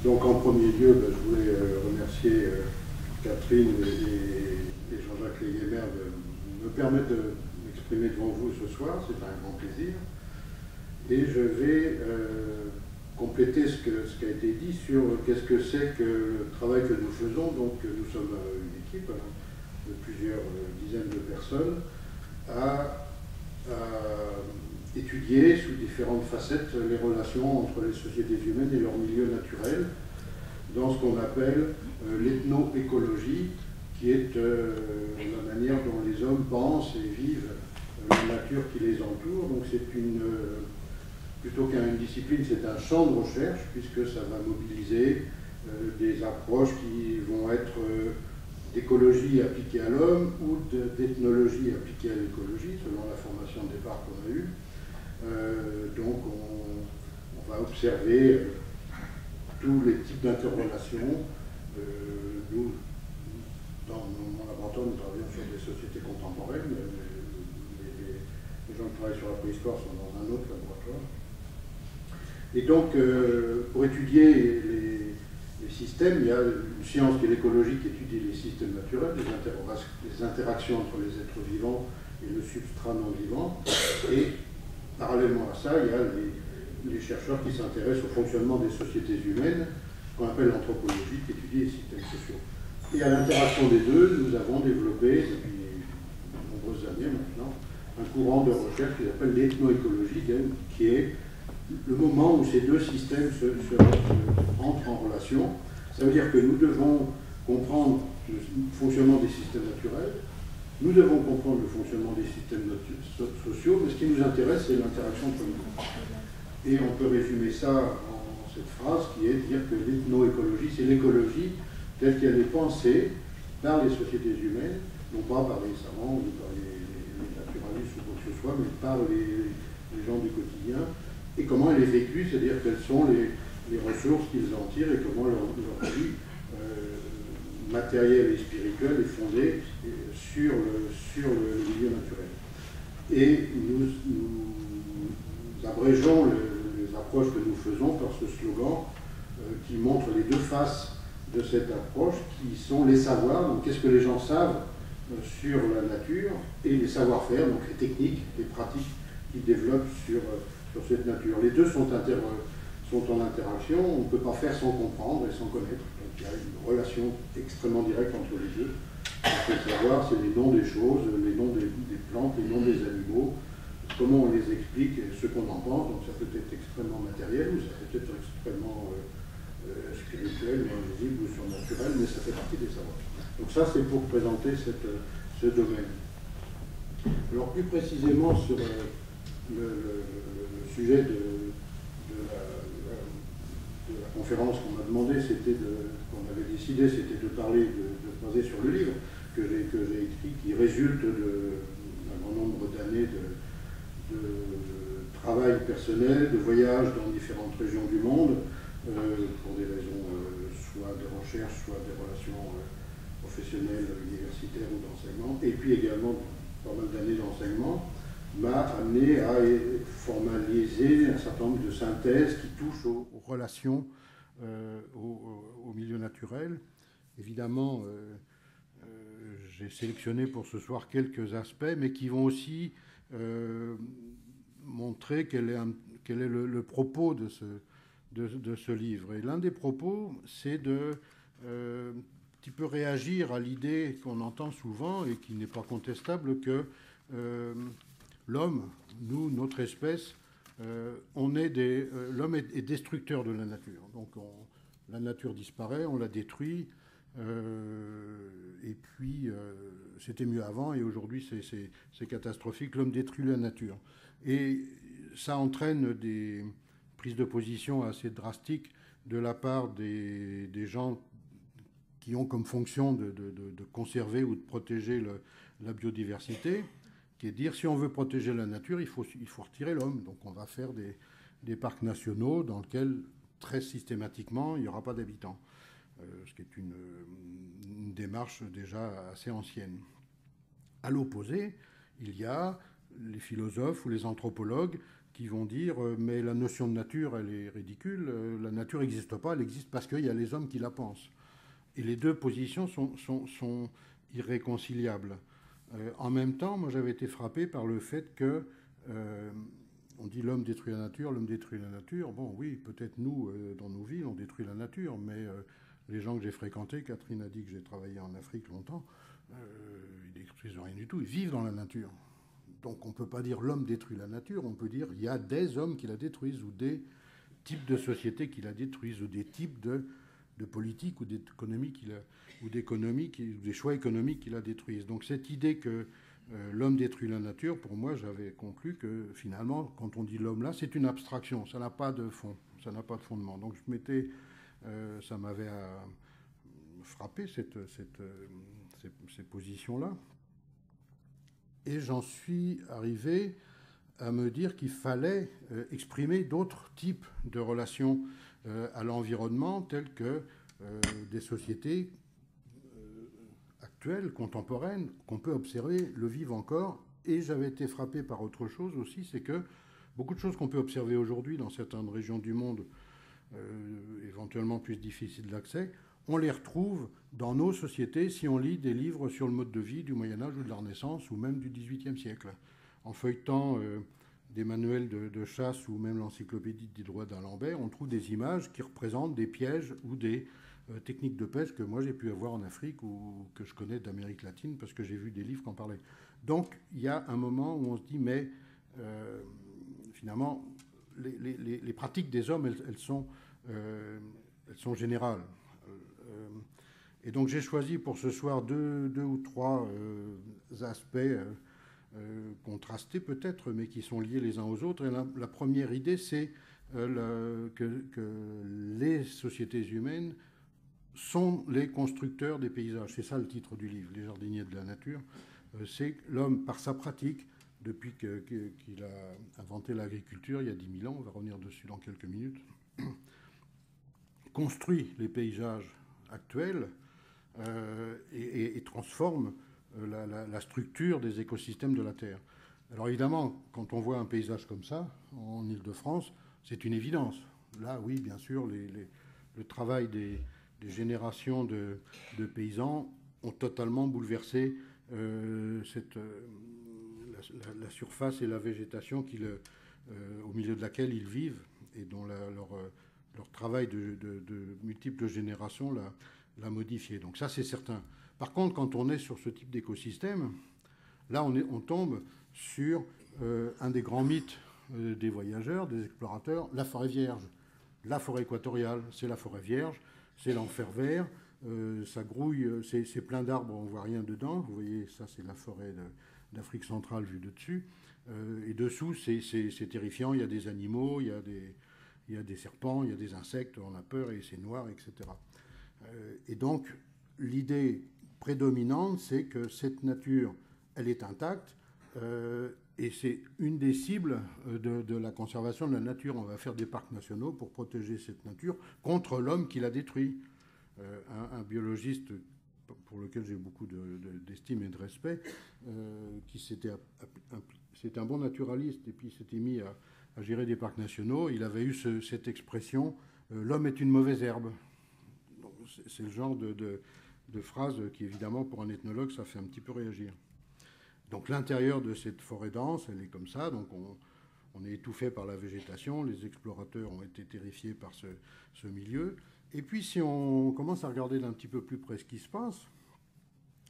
Donc en premier lieu, je voulais remercier Catherine et Jean-Jacques Leguémer de me permettre de m'exprimer devant vous ce soir. C'est un grand plaisir. Et je vais compléter ce qui a été dit sur qu'est-ce que c'est que le travail que nous faisons. Donc nous sommes une équipe de plusieurs dizaines de personnes à étudier sous différentes facettes les relations entre les sociétés humaines et leur milieu naturel dans ce qu'on appelle l'ethno-écologie, qui est la manière dont les hommes pensent et vivent la nature qui les entoure. Donc c'est plutôt qu'une discipline, c'est un champ de recherche, puisque ça va mobiliser des approches qui vont être d'écologie appliquée à l'homme ou d'ethnologie appliquée à l'écologie, selon la formation de départ qu'on a eue. Donc on va observer tous les types d'interrelations. Nous, dans mon laboratoire, nous travaillons sur des sociétés contemporaines. Les gens qui travaillent sur la préhistoire sont dans un autre laboratoire. Et donc, pour étudier les systèmes, il y a une science qui est l'écologie qui étudie les systèmes naturels, les interactions entre les êtres vivants et le substrat non vivant. Et parallèlement à ça, il y a les chercheurs qui s'intéressent au fonctionnement des sociétés humaines, qu'on appelle l'anthropologie, qui étudie les systèmes sociaux. Et à l'interaction des deux, nous avons développé, depuis de nombreuses années maintenant, un courant de recherche qui s'appelle l'ethnoécologie, qui est le moment où ces deux systèmes entrent en relation. Ça veut dire que nous devons comprendre le fonctionnement des systèmes naturels, nous devons comprendre le fonctionnement des systèmes sociaux, mais ce qui nous intéresse, c'est l'interaction entre nous. Et on peut résumer ça en cette phrase qui est de dire que l'ethnoécologie, c'est l'écologie telle qu'elle est pensée par les sociétés humaines, non pas par les savants ou par les naturalistes ou quoi que ce soit, mais par les gens du quotidien, et comment elle est vécue, c'est-à-dire quelles sont les ressources qu'ils en tirent et comment leur vie matérielle et spirituelle est fondée sur le milieu naturel. Et nous abrégeons les approches que nous faisons par ce slogan qui montre les deux faces de cette approche, qui sont les savoirs, donc qu'est-ce que les gens savent sur la nature, et les savoir-faire, donc les techniques, les pratiques qu'ils développent sur cette nature. Les deux sont en interaction, on ne peut pas faire sans comprendre et sans connaître. Donc il y a une relation extrêmement directe entre les deux. Le savoir, c'est les noms des choses, les noms des plantes, les noms des animaux, comment on les explique, ce qu'on en pense. Donc ça peut être extrêmement matériel ou ça peut être extrêmement spirituel, ou invisible ou surnaturel, mais ça fait partie des savoirs. Donc ça, c'est pour présenter ce domaine. Alors plus précisément sur le sujet de la conférence qu'on m'a demandé, qu'on avait décidé, c'était de parler, de se baser sur le livre que j'ai écrit, qui résulte d'un grand nombre d'années de travail personnel, de voyage dans différentes régions du monde, pour des raisons soit de recherche, soit des relations professionnelles, universitaires ou d'enseignement, et puis également pas mal d'années d'enseignement, m'a amené à formaliser un certain nombre de synthèses qui touchent aux relations au milieu naturel. Évidemment, j'ai sélectionné pour ce soir quelques aspects, mais qui vont aussi montrer quel est le propos de ce livre. Et l'un des propos, c'est de un petit peu réagir à l'idée qu'on entend souvent et qui n'est pas contestable que l'homme, nous, notre espèce, l'homme est destructeur de la nature. Donc la nature disparaît, on la détruit, et puis c'était mieux avant, et aujourd'hui c'est catastrophique, l'homme détruit la nature. Et ça entraîne des prises de position assez drastiques de la part des gens qui ont comme fonction de conserver ou de protéger la biodiversité, qui est de dire si on veut protéger la nature, il faut retirer l'homme. Donc on va faire des parcs nationaux dans lesquels très systématiquement il n'y aura pas d'habitants, ce qui est une démarche déjà assez ancienne. À l'opposé, il y a les philosophes ou les anthropologues qui vont dire mais la notion de nature, elle est ridicule, la nature n'existe pas, elle existe parce qu'il y a les hommes qui la pensent. Et les deux positions sont irréconciliables. En même temps, moi j'avais été frappé par le fait que on dit l'homme détruit la nature, l'homme détruit la nature. Bon, oui, peut-être nous, dans nos villes, on détruit la nature, mais les gens que j'ai fréquentés, Catherine a dit que j'ai travaillé en Afrique longtemps, ils détruisent rien du tout, ils vivent dans la nature. Donc on ne peut pas dire l'homme détruit la nature, on peut dire il y a des hommes qui la détruisent, ou des types de sociétés qui la détruisent, ou des types de politiques ou d'économies ou des choix économiques qui la détruisent. Donc cette idée que l'homme détruit la nature, pour moi, j'avais conclu que finalement, quand on dit l'homme là, c'est une abstraction, ça n'a pas de fond, ça n'a pas de fondement. Donc ça m'avait frappé ces positions-là. Et j'en suis arrivé à me dire qu'il fallait exprimer d'autres types de relations à l'environnement, telles que des sociétés actuelles, contemporaines, qu'on peut observer, le vivent encore. Et j'avais été frappé par autre chose aussi, c'est que beaucoup de choses qu'on peut observer aujourd'hui dans certaines régions du monde, éventuellement plus difficiles d'accès, on les retrouve dans nos sociétés si on lit des livres sur le mode de vie du Moyen-Âge ou de la Renaissance, ou même du XVIIIe siècle. En feuilletant des manuels de chasse ou même l'encyclopédie des droits d'Alembert, on trouve des images qui représentent des pièges ou des techniques de pêche que moi j'ai pu avoir en Afrique ou que je connais d'Amérique latine parce que j'ai vu des livres qui en parlaient. Donc il y a un moment où on se dit mais finalement les pratiques des hommes elles sont générales. Et donc j'ai choisi pour ce soir deux ou trois aspects contrastés peut-être, mais qui sont liés les uns aux autres. Et la première idée, c'est que les sociétés humaines sont les constructeurs des paysages. C'est ça le titre du livre, Les jardiniers de la nature. C'est l'homme, par sa pratique, depuis qu'il a inventé l'agriculture il y a 10 000 ans, on va revenir dessus dans quelques minutes, construit les paysages actuels et transforme la structure des écosystèmes de la Terre. Alors évidemment, quand on voit un paysage comme ça, en Île-de-France, c'est une évidence. Là, oui, bien sûr, le travail des générations de paysans ont totalement bouleversé la surface et la végétation au milieu de laquelle ils vivent et dont leur travail de multiples générations l'a modifié. Donc ça, c'est certain. Par contre, quand on est sur ce type d'écosystème, là, on tombe sur un des grands mythes des voyageurs, des explorateurs, la forêt vierge. La forêt équatoriale, c'est la forêt vierge, c'est l'enfer vert, ça grouille, c'est plein d'arbres, on ne voit rien dedans. Vous voyez, ça, c'est la forêt d'Afrique centrale vue de dessus. Et dessous, c'est terrifiant, il y a des animaux, il y a des serpents, il y a des insectes, on a peur et c'est noir, etc. Et donc, l'idée prédominante, c'est que cette nature, elle est intacte, et c'est une des cibles de la conservation de la nature. On va faire des parcs nationaux pour protéger cette nature contre l'homme qui la détruit. Un biologiste pour lequel j'ai beaucoup d'estime et de respect, c'était un bon naturaliste et puis s'était mis à gérer des parcs nationaux, il avait eu cette expression « l'homme est une mauvaise herbe ». C'est le genre de phrase qui, évidemment, pour un ethnologue, ça fait un petit peu réagir. Donc l'intérieur de cette forêt dense, elle est comme ça, donc on est étouffé par la végétation, les explorateurs ont été terrifiés par ce milieu. Et puis si on commence à regarder d'un petit peu plus près ce qui se passe,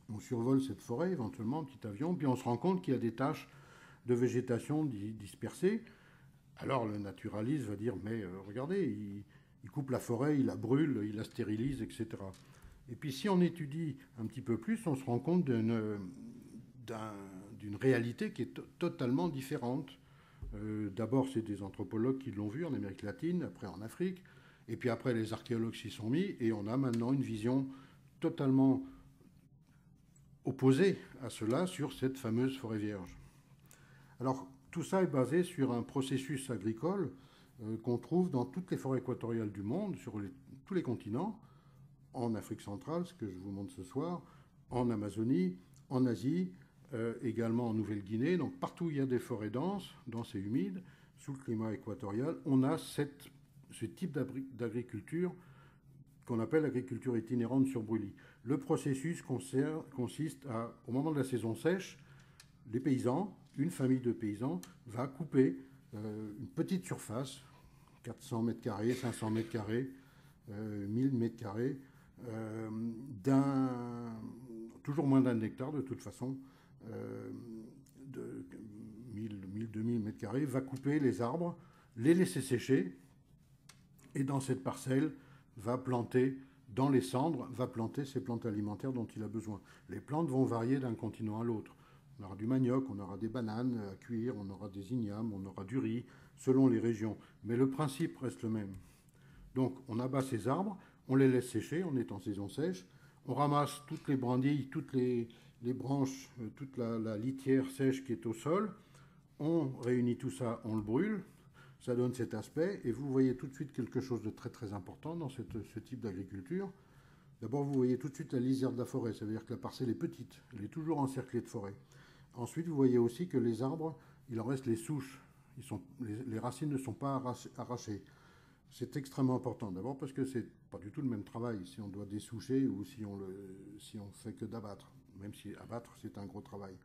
on survole cette forêt éventuellement en petit avion, puis on se rend compte qu'il y a des taches de végétation dispersées. Alors le naturaliste va dire, mais regardez, il coupe la forêt, il la brûle, il la stérilise, etc. Et puis si on étudie un petit peu plus, on se rend compte d'une réalité qui est totalement différente. D'abord, c'est des anthropologues qui l'ont vu en Amérique latine, après en Afrique, et puis après les archéologues s'y sont mis, et on a maintenant une vision totalement opposée à cela sur cette fameuse forêt vierge. Alors, tout ça est basé sur un processus agricole qu'on trouve dans toutes les forêts équatoriales du monde, sur tous les continents, en Afrique centrale, ce que je vous montre ce soir, en Amazonie, en Asie, également en Nouvelle-Guinée. Donc partout où il y a des forêts denses et humides, sous le climat équatorial, on a ce type d'agriculture qu'on appelle l'agriculture itinérante sur brûlis. Le processus consiste à, au moment de la saison sèche, les paysans, une famille de paysans, va couper une petite surface, 400 mètres carrés, 500 mètres carrés, 1000 mètres carrés, toujours moins d'un hectare de toute façon, de 1000-2000 mètres carrés, va couper les arbres, les laisser sécher, et dans cette parcelle, va planter dans les cendres, va planter ces plantes alimentaires dont il a besoin. Les plantes vont varier d'un continent à l'autre. On aura du manioc, on aura des bananes à cuire, on aura des ignames, on aura du riz, selon les régions. Mais le principe reste le même. Donc on abat ces arbres, on les laisse sécher, on est en saison sèche, on ramasse toutes les brindilles, toutes les branches, toute la litière sèche qui est au sol, on réunit tout ça, on le brûle, ça donne cet aspect, et vous voyez tout de suite quelque chose de très très important dans ce type d'agriculture. D'abord, vous voyez tout de suite la lisière de la forêt, ça veut dire que la parcelle est petite, elle est toujours encerclée de forêt. Ensuite, vous voyez aussi que les arbres, il en reste les souches, les racines ne sont pas arrachées. C'est extrêmement important, d'abord parce que c'est pas du tout le même travail si on doit dessoucher ou si on fait que d'abattre, même si abattre c'est un gros travail.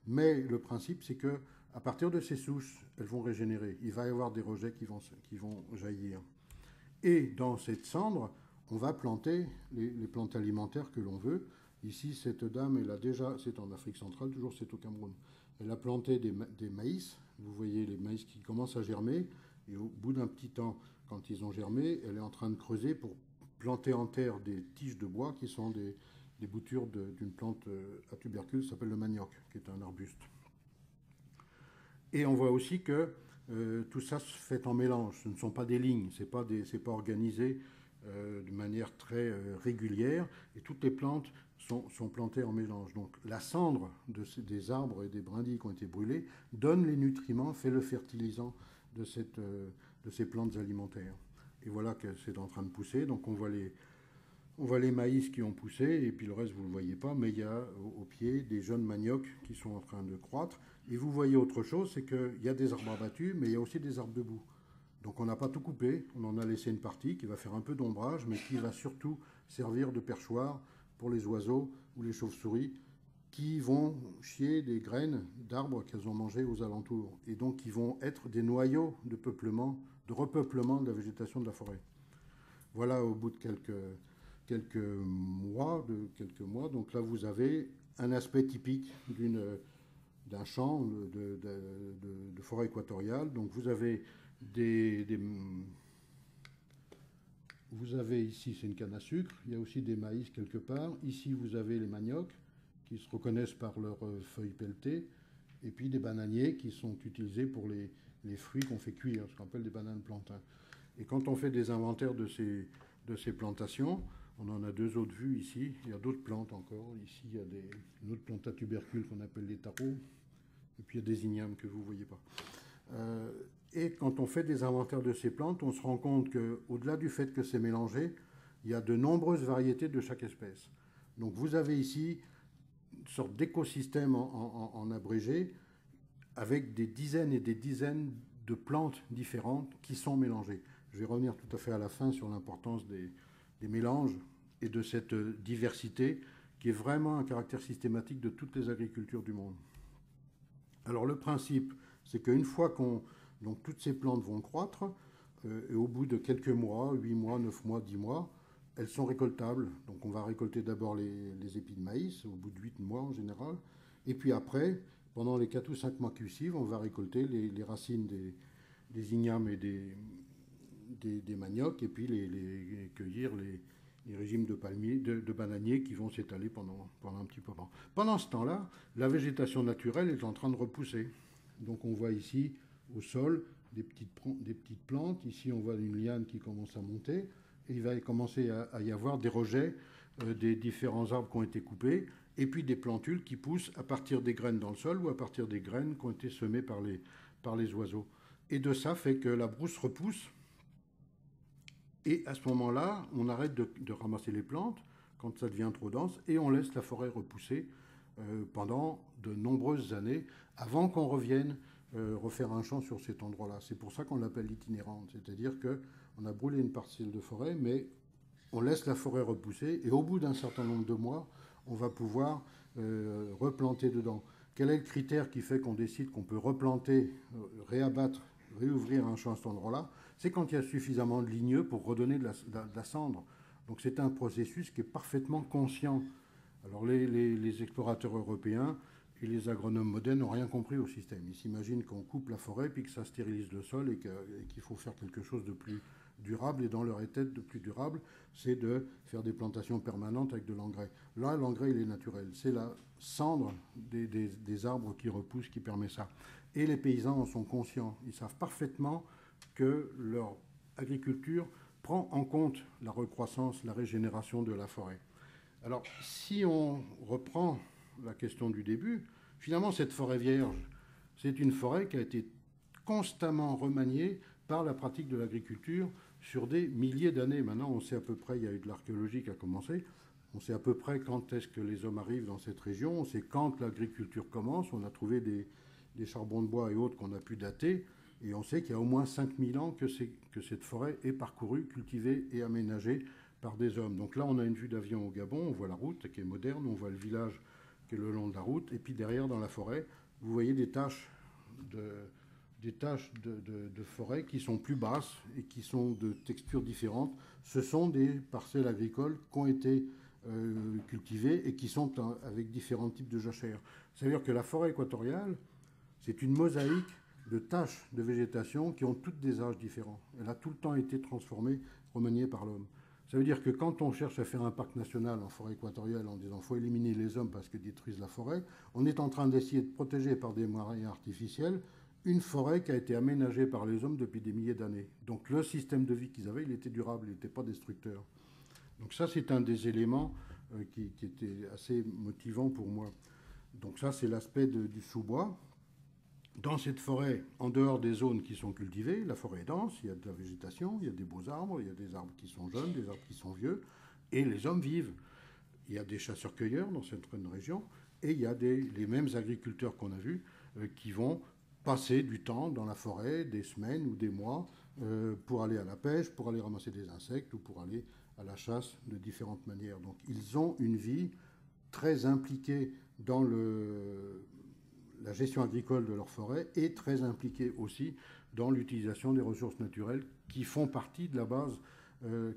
Mais le principe c'est que à partir de ces souches, elles vont régénérer. Il va y avoir des rejets qui vont jaillir. Et dans cette cendre, on va planter les plantes alimentaires que l'on veut. Ici, cette dame, elle a déjà, c'est en Afrique centrale, toujours c'est au Cameroun. Elle a planté des maïs. Vous voyez les maïs qui commencent à germer. Et au bout d'un petit temps, quand ils ont germé, elle est en train de creuser pour planter en terre des tiges de bois qui sont des boutures d'une plante à tubercules, qui s'appelle le manioc, qui est un arbuste. Et on voit aussi que tout ça se fait en mélange. Ce ne sont pas des lignes, c'est pas organisé de manière très régulière. Et toutes les plantes sont plantées en mélange. Donc la cendre des arbres et des brindilles qui ont été brûlés donne les nutriments, fait le fertilisant de ces plantes alimentaires. Et voilà que c'est en train de pousser. Donc on voit les maïs qui ont poussé, et puis le reste vous ne le voyez pas, mais il y a au pied des jeunes maniocs qui sont en train de croître. Et vous voyez autre chose, c'est qu'il y a des arbres abattus, mais il y a aussi des arbres debout. Donc on n'a pas tout coupé, on en a laissé une partie qui va faire un peu d'ombrage, mais qui va surtout servir de perchoir pour les oiseaux ou les chauves-souris qui vont chier des graines d'arbres qu'elles ont mangées aux alentours, et donc qui vont être des noyaux de repeuplement de la végétation de la forêt. Voilà, au bout de quelques mois, donc là vous avez un aspect typique d'un champ de forêt équatoriale. Donc vous avez vous avez ici, c'est une canne à sucre, il y a aussi des maïs quelque part. Ici vous avez les maniocs qui se reconnaissent par leurs feuilles pelletées, et puis des bananiers qui sont utilisés pour les fruits qu'on fait cuire, ce qu'on appelle des bananes plantains. Et quand on fait des inventaires de ces plantations, on en a deux autres vues ici, il y a d'autres plantes encore. Ici, il y a une autre plante à tubercules qu'on appelle les tarots, et puis il y a des ignames que vous ne voyez pas. Et quand on fait des inventaires de ces plantes, on se rend compte qu'au-delà du fait que c'est mélangé, il y a de nombreuses variétés de chaque espèce. Donc vous avez ici une sorte d'écosystème en abrégé, avec des dizaines et des dizaines de plantes différentes qui sont mélangées. Je vais revenir tout à fait à la fin sur l'importance des mélanges et de cette diversité qui est vraiment un caractère systématique de toutes les agricultures du monde. Alors le principe, c'est qu'une fois donc toutes ces plantes vont croître, et au bout de quelques mois, 8 mois, 9 mois, 10 mois, elles sont récoltables. Donc on va récolter d'abord les épis de maïs, au bout de 8 mois en général, et puis après, pendant les 4 ou 5 mois qui suivent, on va récolter les racines des ignames et des maniocs, et puis cueillir les régimes de palmiers, de bananiers qui vont s'étaler pendant un petit moment. Pendant ce temps-là, la végétation naturelle est en train de repousser. Donc on voit ici au sol des petites plantes. Ici on voit une liane qui commence à monter, et il va commencer à y avoir des rejets des différents arbres qui ont été coupés, et puis des plantules qui poussent à partir des graines dans le sol ou à partir des graines qui ont été semées par les oiseaux. Et de ça fait que la brousse repousse. Et à ce moment-là, on arrête de ramasser les plantes quand ça devient trop dense, et on laisse la forêt repousser pendant de nombreuses années, avant qu'on revienne refaire un champ sur cet endroit-là. C'est pour ça qu'on l'appelle itinérante, c'est-à-dire qu'on a brûlé une parcelle de forêt, mais on laisse la forêt repousser, et au bout d'un certain nombre de mois, on va pouvoir replanter dedans. Quel est le critère qui fait qu'on décide qu'on peut replanter, réabattre, réouvrir un champ à cet endroit-là? C'est quand il y a suffisamment de ligneux pour redonner de la cendre. Donc c'est un processus qui est parfaitement conscient. Alors les explorateurs européens et les agronomes modernes n'ont rien compris au système. Ils s'imaginent qu'on coupe la forêt puis que ça stérilise le sol et qu'il faut faire quelque chose de plus durable. Et dans leur tête, de plus durable, c'est de faire des plantations permanentes avec de l'engrais. Là, l'engrais, il est naturel. C'est la cendre des arbres qui repoussent qui permet ça. Et les paysans en sont conscients. Ils savent parfaitement que leur agriculture prend en compte la recroissance, la régénération de la forêt. Alors, si on reprend la question du début, finalement, cette forêt vierge, c'est une forêt qui a été constamment remaniée par la pratique de l'agriculture sur des milliers d'années. Maintenant, on sait à peu près, il y a eu de l'archéologie qui a commencé, on sait à peu près quand est-ce que les hommes arrivent dans cette région, on sait quand l'agriculture commence, on a trouvé des charbons de bois et autres qu'on a pu dater, et on sait qu'il y a au moins 5000 ans que cette forêt est parcourue, cultivée et aménagée par des hommes. Donc là, on a une vue d'avion au Gabon, on voit la route qui est moderne, on voit le village qui est le long de la route, et puis derrière, dans la forêt, vous voyez des taches de forêt qui sont plus basses et qui sont de textures différentes. Ce sont des parcelles agricoles qui ont été cultivées et qui sont avec différents types de jachères. C'est-à-dire que la forêt équatoriale, c'est une mosaïque de taches de végétation qui ont toutes des âges différents. Elle a tout le temps été transformée, remaniée par l'homme. Ça veut dire que quand on cherche à faire un parc national en forêt équatoriale en disant qu'il faut éliminer les hommes parce qu'ils détruisent la forêt, on est en train d'essayer de protéger par des moyens artificiels une forêt qui a été aménagée par les hommes depuis des milliers d'années. Donc le système de vie qu'ils avaient, il était durable, il n'était pas destructeur. Donc ça, c'est un des éléments qui était assez motivant pour moi. Donc ça, c'est l'aspect du sous-bois. Dans cette forêt, en dehors des zones qui sont cultivées, la forêt est dense, il y a de la végétation, il y a des beaux arbres, il y a des arbres qui sont jeunes, des arbres qui sont vieux, et les hommes vivent. Il y a des chasseurs-cueilleurs dans certaines régions, et il y a les mêmes agriculteurs qu'on a vus qui vont passer du temps dans la forêt, des semaines ou des mois, pour aller à la pêche, pour aller ramasser des insectes ou pour aller à la chasse de différentes manières. Donc ils ont une vie très impliquée dans la gestion agricole de leur forêt et très impliquée aussi dans l'utilisation des ressources naturelles qui font partie de la base,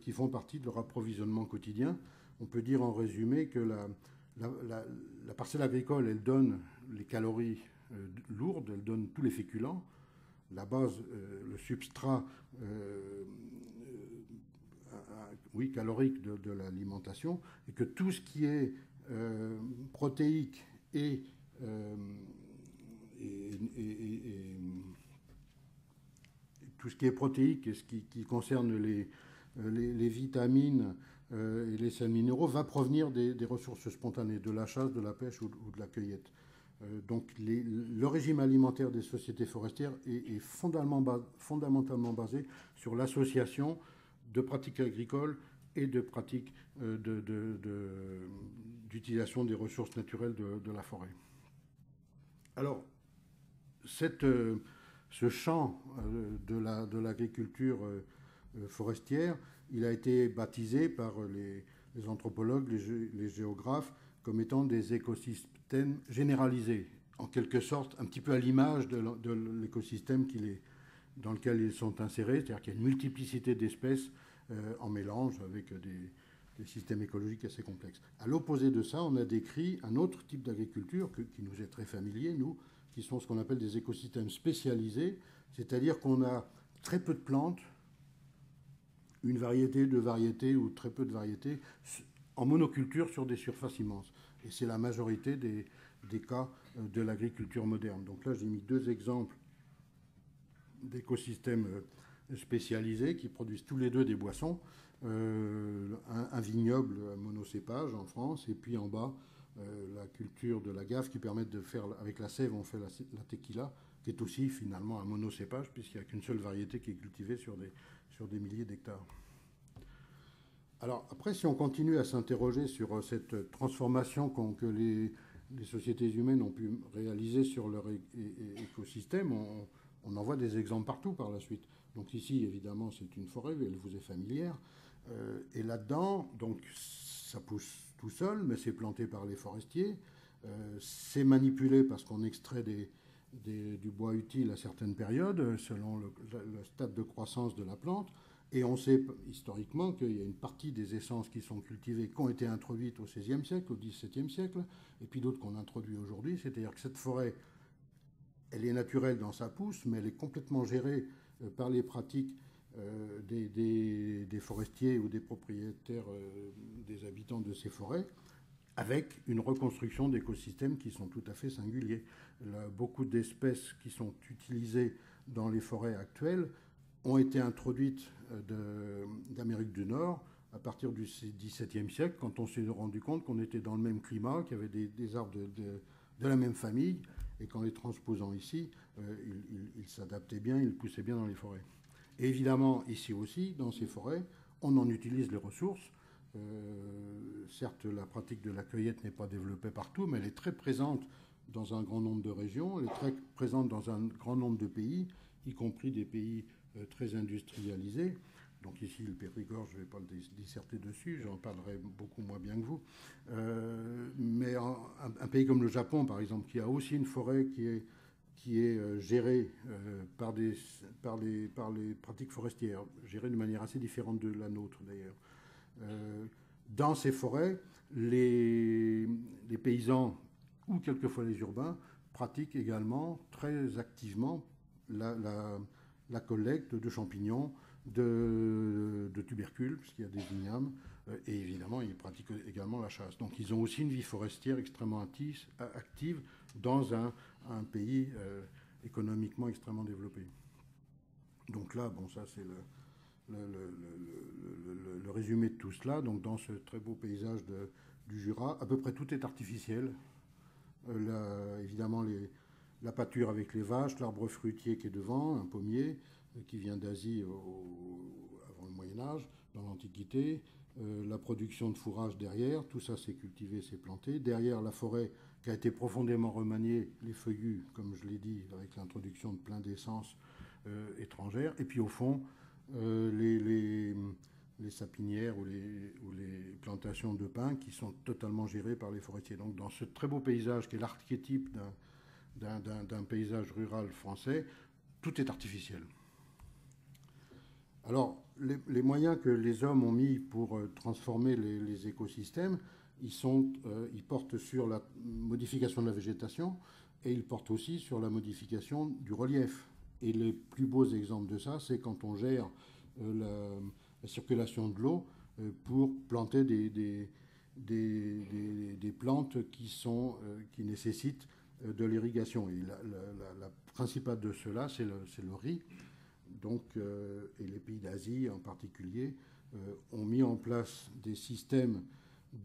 qui font partie de leur approvisionnement quotidien. On peut dire en résumé que la parcelle agricole, elle donne les calories lourdes, elle donne tous les féculents, la base, le substrat calorique de l'alimentation, et que tout ce qui est protéique et tout ce qui est protéique et ce qui concerne les vitamines et les sels minéraux va provenir des ressources spontanées, de la chasse, de la pêche ou de la cueillette. Donc le régime alimentaire des sociétés forestières est fondamentalement basé sur l'association de pratiques agricoles et de pratiques d'utilisation des ressources naturelles de la forêt. Alors, ce champ de l'agriculture forestière, il a été baptisé par les anthropologues, les géographes, comme étant des écosystèmes généralisés, en quelque sorte un petit peu à l'image de l'écosystème dans lequel ils sont insérés, c'est-à-dire qu'il y a une multiplicité d'espèces en mélange avec des systèmes écologiques assez complexes. À l'opposé de ça, on a décrit un autre type d'agriculture qui nous est très familier, nous, qui sont ce qu'on appelle des écosystèmes spécialisés, c'est-à-dire qu'on a très peu de plantes, une variété, deux variétés ou très peu de variétés, en monoculture sur des surfaces immenses. Et c'est la majorité des cas de l'agriculture moderne. Donc là, j'ai mis deux exemples d'écosystèmes spécialisés qui produisent tous les deux des boissons. Un vignoble monocépage en France, et puis en bas, la culture de l'agave qui permet de faire, avec la sève, on fait la tequila, qui est aussi finalement un monocépage, puisqu'il n'y a qu'une seule variété qui est cultivée sur des milliers d'hectares. Alors après, si on continue à s'interroger sur cette transformation que les les sociétés humaines ont pu réaliser sur leur écosystème, on en voit des exemples partout par la suite. Donc ici, évidemment, c'est une forêt, elle vous est familière. Et là-dedans, donc ça pousse tout seul, mais c'est planté par les forestiers. C'est manipulé parce qu'on extrait du bois utile à certaines périodes, selon le stade de croissance de la plante. Et on sait historiquement qu'il y a une partie des essences qui sont cultivées, qui ont été introduites au XVIe siècle, au XVIIe siècle, et puis d'autres qu'on introduit aujourd'hui. C'est-à-dire que cette forêt, elle est naturelle dans sa pousse, mais elle est complètement gérée par les pratiques des forestiers ou des propriétaires, des habitants de ces forêts, avec une reconstruction d'écosystèmes qui sont tout à fait singuliers. Beaucoup d'espèces qui sont utilisées dans les forêts actuelles ont été introduites d'Amérique du Nord à partir du XVIIe siècle, quand on s'est rendu compte qu'on était dans le même climat, qu'il y avait des arbres de la même famille, et qu'en les transposant ici, ils s'adaptaient bien, ils poussaient bien dans les forêts. Et évidemment, ici aussi, dans ces forêts, on en utilise les ressources. Certes, la pratique de la cueillette n'est pas développée partout, mais elle est très présente dans un grand nombre de régions, elle est très présente dans un grand nombre de pays, y compris des pays très industrialisés. Donc ici, le Périgord, je ne vais pas le disserter dessus, j'en parlerai beaucoup moins bien que vous. Mais un pays comme le Japon, par exemple, qui a aussi une forêt qui est gérée par les pratiques forestières, gérée de manière assez différente de la nôtre d'ailleurs. Dans ces forêts, les paysans ou quelquefois les urbains pratiquent également très activement la collecte de champignons, de tubercules, puisqu'il y a des ignames, et évidemment, ils pratiquent également la chasse. Donc, ils ont aussi une vie forestière extrêmement active dans un pays économiquement extrêmement développé. Donc là, bon, ça, c'est le résumé de tout cela. Donc, dans ce très beau paysage du Jura, à peu près tout est artificiel. Évidemment, la pâture avec les vaches, l'arbre fruitier qui est devant, un pommier qui vient d'Asie avant le Moyen-Âge, dans l'Antiquité, la production de fourrage derrière, tout ça c'est cultivé, c'est planté. Derrière, la forêt qui a été profondément remaniée, les feuillus, comme je l'ai dit, avec l'introduction de plein d'essences étrangères. Et puis au fond, les sapinières ou les plantations de pins qui sont totalement gérées par les forestiers. Donc dans ce très beau paysage qui est l'archétype d'un paysage rural français, tout est artificiel. Alors, les moyens que les hommes ont mis pour transformer les écosystèmes, ils portent sur la modification de la végétation et ils portent aussi sur la modification du relief. Et les plus beaux exemples de ça, c'est quand on gère la circulation de l'eau pour planter des plantes qui nécessitent de l'irrigation. Et la principale de cela, c'est le riz. Donc, et les pays d'Asie en particulier ont mis en place des systèmes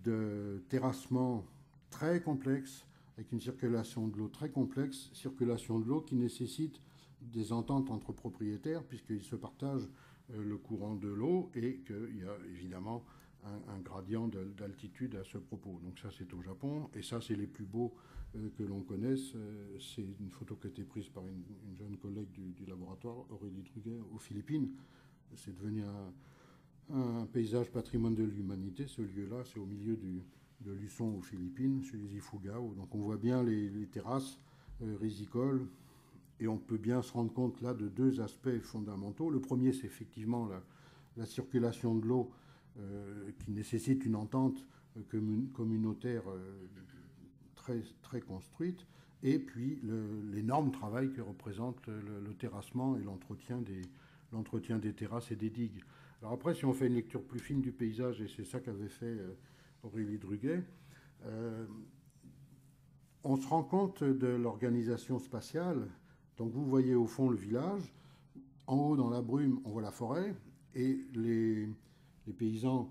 de terrassement très complexes, avec une circulation de l'eau très complexe, circulation de l'eau qui nécessite des ententes entre propriétaires, puisqu'ils se partagent le courant de l'eau et qu'il y a évidemment un gradient d'altitude à ce propos. Donc ça, c'est au Japon, et ça, c'est les plus beaux que l'on connaisse. C'est une photo qui a été prise par une jeune collègue du laboratoire, Aurélie Druguet, aux Philippines. C'est devenu un paysage patrimoine de l'humanité, ce lieu-là. C'est au milieu de Luçon, aux Philippines, chez les Ifugao. Donc on voit bien les terrasses rizicoles, et on peut bien se rendre compte là de deux aspects fondamentaux. Le premier, c'est effectivement la circulation de l'eau qui nécessite une entente communautaire très, très construite, et puis l'énorme travail que représente le terrassement et l'entretien des terrasses et des digues. Alors après, si on fait une lecture plus fine du paysage, et c'est ça qu'avait fait Aurélie Druguet, on se rend compte de l'organisation spatiale. Donc vous voyez au fond le village, en haut dans la brume on voit la forêt, et les paysans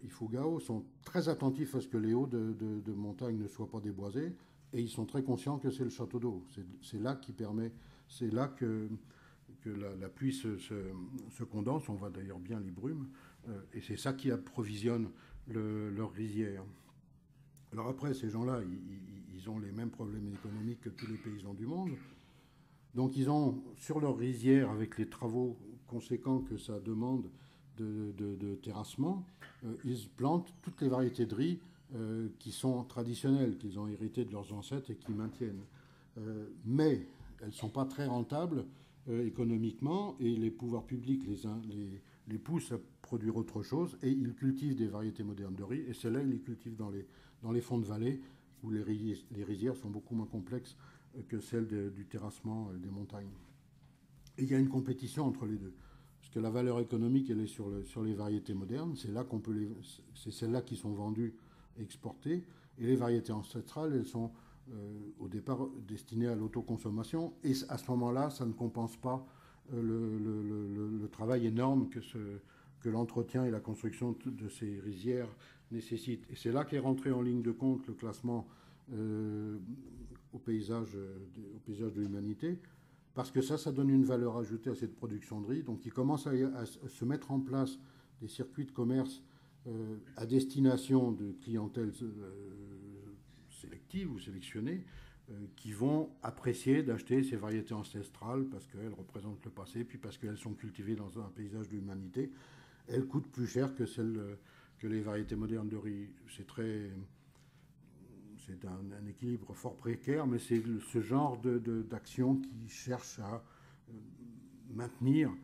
Ifugao sont très attentifs à ce que les hauts de montagne ne soient pas déboisés, et ils sont très conscients que c'est le château d'eau. C'est là qui permet, c'est là que la pluie se condense, on voit d'ailleurs bien les brumes, et c'est ça qui approvisionne leur rizière. Alors après, ces gens-là, ils ont les mêmes problèmes économiques que tous les paysans du monde. Donc ils ont sur leur rizière, avec les travaux conséquents que ça demande de terrassement, ils plantent toutes les variétés de riz qui sont traditionnelles, qu'ils ont héritées de leurs ancêtres et qui maintiennent. Mais elles ne sont pas très rentables économiquement et les pouvoirs publics les poussent à produire autre chose et ils cultivent des variétés modernes de riz et celles-là, ils les cultivent dans les fonds de vallée où les rizières sont beaucoup moins complexes que celles du terrassement des montagnes. Et il y a une compétition entre les deux. Parce que la valeur économique, elle est sur les variétés modernes. C'est celles-là qui sont vendues et exportées. Et les variétés ancestrales, elles sont au départ destinées à l'autoconsommation. Et à ce moment-là, ça ne compense pas le travail énorme que l'entretien et la construction de ces rizières nécessitent. Et c'est là qu'est rentré en ligne de compte le classement au paysage de l'humanité, parce que ça donne une valeur ajoutée à cette production de riz. Donc il commence à se mettre en place des circuits de commerce à destination de clientèles sélectives ou sélectionnées qui vont apprécier d'acheter ces variétés ancestrales parce qu'elles représentent le passé, puis parce qu'elles sont cultivées dans un paysage de l'humanité. Elles coûtent plus cher que les variétés modernes de riz. C'est un équilibre fort précaire, mais c'est ce genre d'action qui cherche à maintenir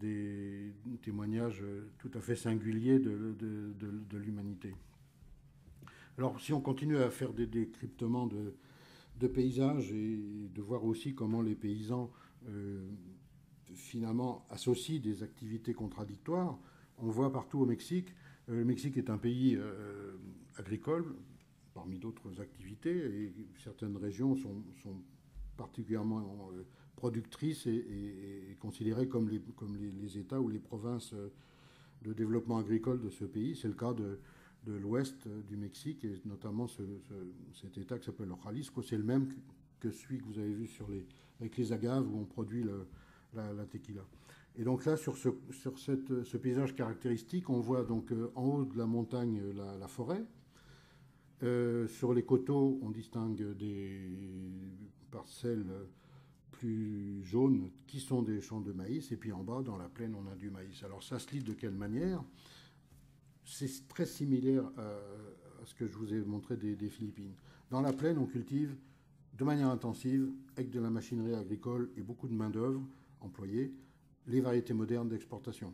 des témoignages tout à fait singuliers de l'humanité. Alors, si on continue à faire des décryptements de paysages et de voir aussi comment les paysans finalement associent des activités contradictoires, on voit partout au Mexique. Le Mexique est un pays agricole, parmi d'autres activités, et certaines régions sont particulièrement productrices et considérées comme les États ou les provinces de développement agricole de ce pays. C'est le cas de l'ouest du Mexique, et notamment cet État qui s'appelle le Jalisco. C'est le même que celui que vous avez vu avec les agaves où on produit la tequila. Et donc là, sur ce paysage caractéristique, on voit donc en haut de la montagne la forêt. Sur les coteaux, on distingue des parcelles plus jaunes qui sont des champs de maïs, et puis en bas, dans la plaine, on a du maïs. Alors ça se lit de quelle manière? C'est très similaire à ce que je vous ai montré des Philippines. Dans la plaine, on cultive de manière intensive, avec de la machinerie agricole et beaucoup de main-d'œuvre employée, les variétés modernes d'exportation.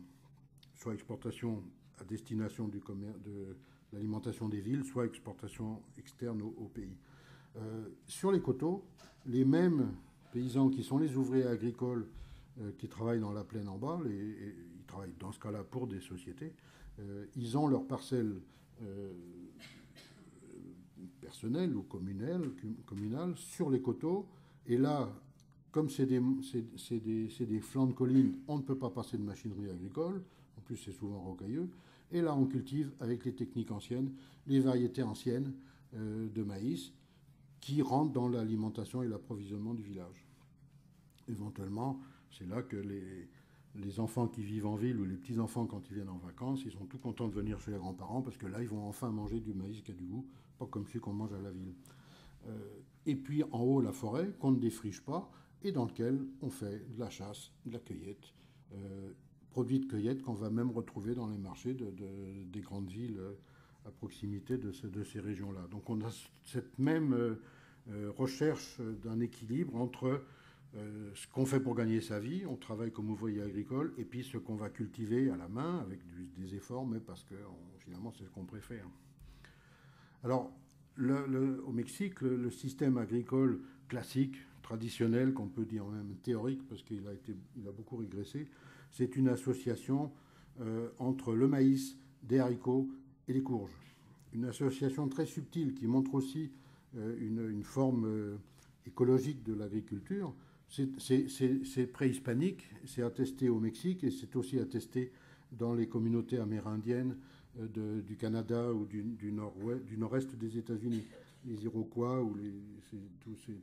Soit exportation à destination de l'alimentation des villes, soit exportation externe au pays. Sur les coteaux, les mêmes paysans qui sont les ouvriers agricoles qui travaillent dans la plaine en bas, ils travaillent dans ce cas-là pour des sociétés, ils ont leurs parcelles personnelles ou communales sur les coteaux, et là, comme c'est des flancs de collines, on ne peut pas passer de machinerie agricole, en plus c'est souvent rocailleux, et là on cultive avec les techniques anciennes, les variétés anciennes de maïs qui rentrent dans l'alimentation et l'approvisionnement du village. Éventuellement, c'est là que les enfants qui vivent en ville ou les petits-enfants quand ils viennent en vacances, ils sont tout contents de venir chez les grands-parents parce que là ils vont enfin manger du maïs qui a du goût, pas comme celui qu'on mange à la ville. Et puis en haut la forêt qu'on ne défriche pas et dans lequel on fait de la chasse, de la cueillette, produits de cueillette qu'on va même retrouver dans les marchés des grandes villes à proximité de ces régions-là. Donc on a cette même recherche d'un équilibre entre ce qu'on fait pour gagner sa vie, on travaille comme ouvrier agricole, et puis ce qu'on va cultiver à la main avec des efforts, mais parce que finalement c'est ce qu'on préfère. Alors, au Mexique, le système agricole classique, traditionnel, qu'on peut dire même théorique, parce qu'il a beaucoup régressé, c'est une association entre le maïs, des haricots et des courges. Une association très subtile qui montre aussi une forme écologique de l'agriculture. C'est préhispanique, c'est attesté au Mexique et c'est aussi attesté dans les communautés amérindiennes du Canada ou du nord-est des États-Unis. Les Iroquois ou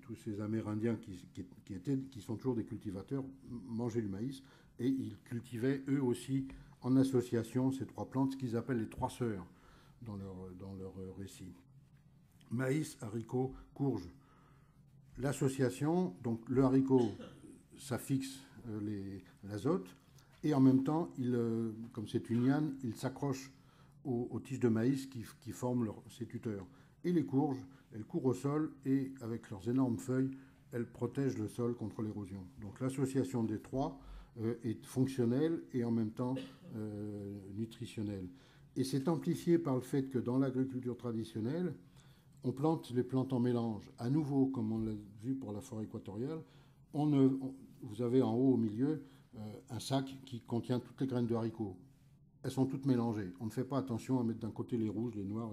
tous ces Amérindiens qui sont toujours des cultivateurs mangeaient du maïs et ils cultivaient eux aussi en association ces trois plantes, ce qu'ils appellent les trois sœurs dans leur récit. maïs, haricots, courges. L'association, donc le haricot, ça fixe l'azote, et en même temps, comme c'est une liane, il s'accroche aux tiges de maïs qui forment ses tuteurs. Et les courges, elles courent au sol et avec leurs énormes feuilles, elles protègent le sol contre l'érosion. Donc l'association des trois est fonctionnelle et en même temps nutritionnelle. Et c'est amplifié par le fait que dans l'agriculture traditionnelle, on plante les plantes en mélange. À nouveau, comme on l'a vu pour la forêt équatoriale, vous avez en haut au milieu un sac qui contient toutes les graines de haricots. Elles sont toutes mélangées. On ne fait pas attention à mettre d'un côté les rouges, les noirs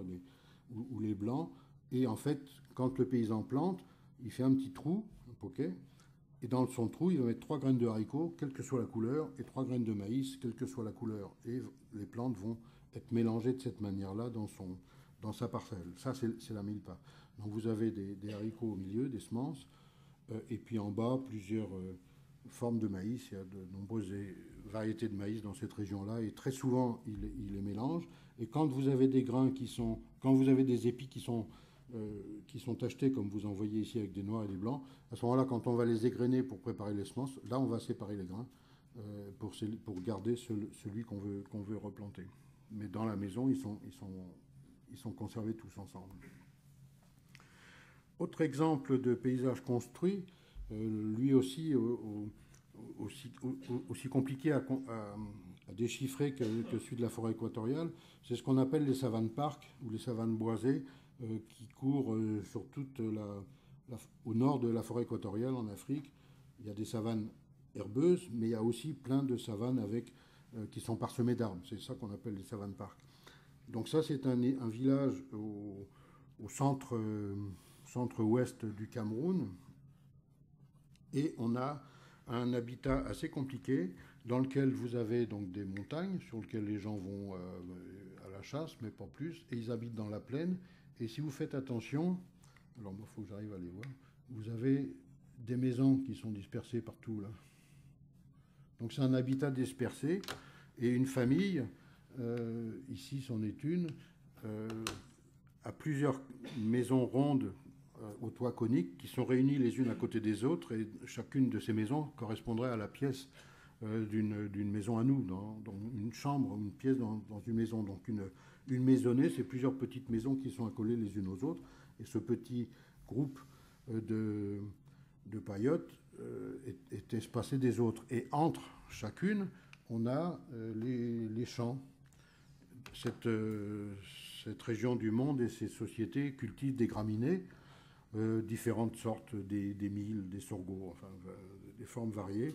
ou les blancs. Et en fait, quand le paysan plante, il fait un petit trou, un poquet, et dans son trou, il va mettre 3 graines de haricots, quelle que soit la couleur, et 3 graines de maïs, quelle que soit la couleur. Et les plantes vont être mélangées de cette manière-là dans sa parcelle. Ça, c'est la mille-pas. Donc vous avez des haricots au milieu, des semences, et puis en bas, plusieurs formes de maïs. Il y a de nombreuses variétés de maïs dans cette région-là, et très souvent, ils les mélangent. Et quand vous avez des grains quand vous avez des épis qui sont achetés, comme vous en voyez ici, avec des noirs et des blancs, à ce moment-là, quand on va les égrener pour préparer les semences, là, on va séparer les grains pour garder celui qu'on veut replanter. Mais dans la maison, ils sont conservés tous ensemble. Autre exemple de paysage construit, lui aussi aussi compliqué à déchiffrer que celui de la forêt équatoriale, c'est ce qu'on appelle les savanes parcs ou les savanes boisées qui courent sur au nord de la forêt équatoriale en Afrique. Il y a des savanes herbeuses, mais il y a aussi plein de savanes qui sont parsemées d'arbres. C'est ça qu'on appelle les savanes parcs. Donc ça, c'est un village au centre-ouest du Cameroun. Et on a un habitat assez compliqué dans lequel vous avez donc des montagnes sur lesquelles les gens vont à la chasse, mais pas plus, et ils habitent dans la plaine. Et si vous faites attention, alors moi il faut que j'arrive à les voir, vous avez des maisons qui sont dispersées partout là. Donc c'est un habitat dispersé, et une famille, ici c'en est une, a plusieurs maisons rondes au toit conique qui sont réunies les unes à côté des autres, et chacune de ces maisons correspondrait à la pièce d'une maison à nous, dans une chambre, une pièce dans une maison. Donc une maisonnée, c'est plusieurs petites maisons qui sont accolées les unes aux autres, et ce petit groupe de paillotes est espacé des autres. Et entre chacune, on a les champs. Cette région du monde et ces sociétés cultivent des graminées, différentes sortes, des milles, des sorgho, enfin des formes variées,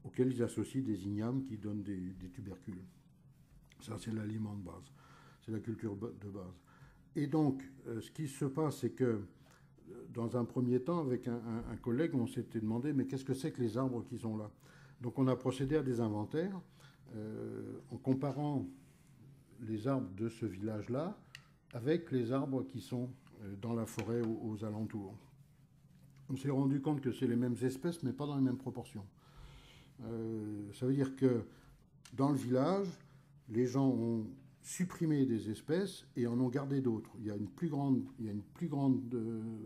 auxquelles ils associent des ignames qui donnent des tubercules. Ça, c'est l'aliment de base, c'est la culture de base. Et donc, ce qui se passe, c'est que, dans un premier temps, avec un collègue, on s'était demandé, mais qu'est-ce que c'est que les arbres qui sont là? Donc on a procédé à des inventaires, en comparant les arbres de ce village-là avec les arbres qui sont dans la forêt aux alentours. On s'est rendu compte que c'est les mêmes espèces, mais pas dans les mêmes proportions. Ça veut dire que dans le village, les gens ont supprimé des espèces et en ont gardé d'autres. Il y a une plus grande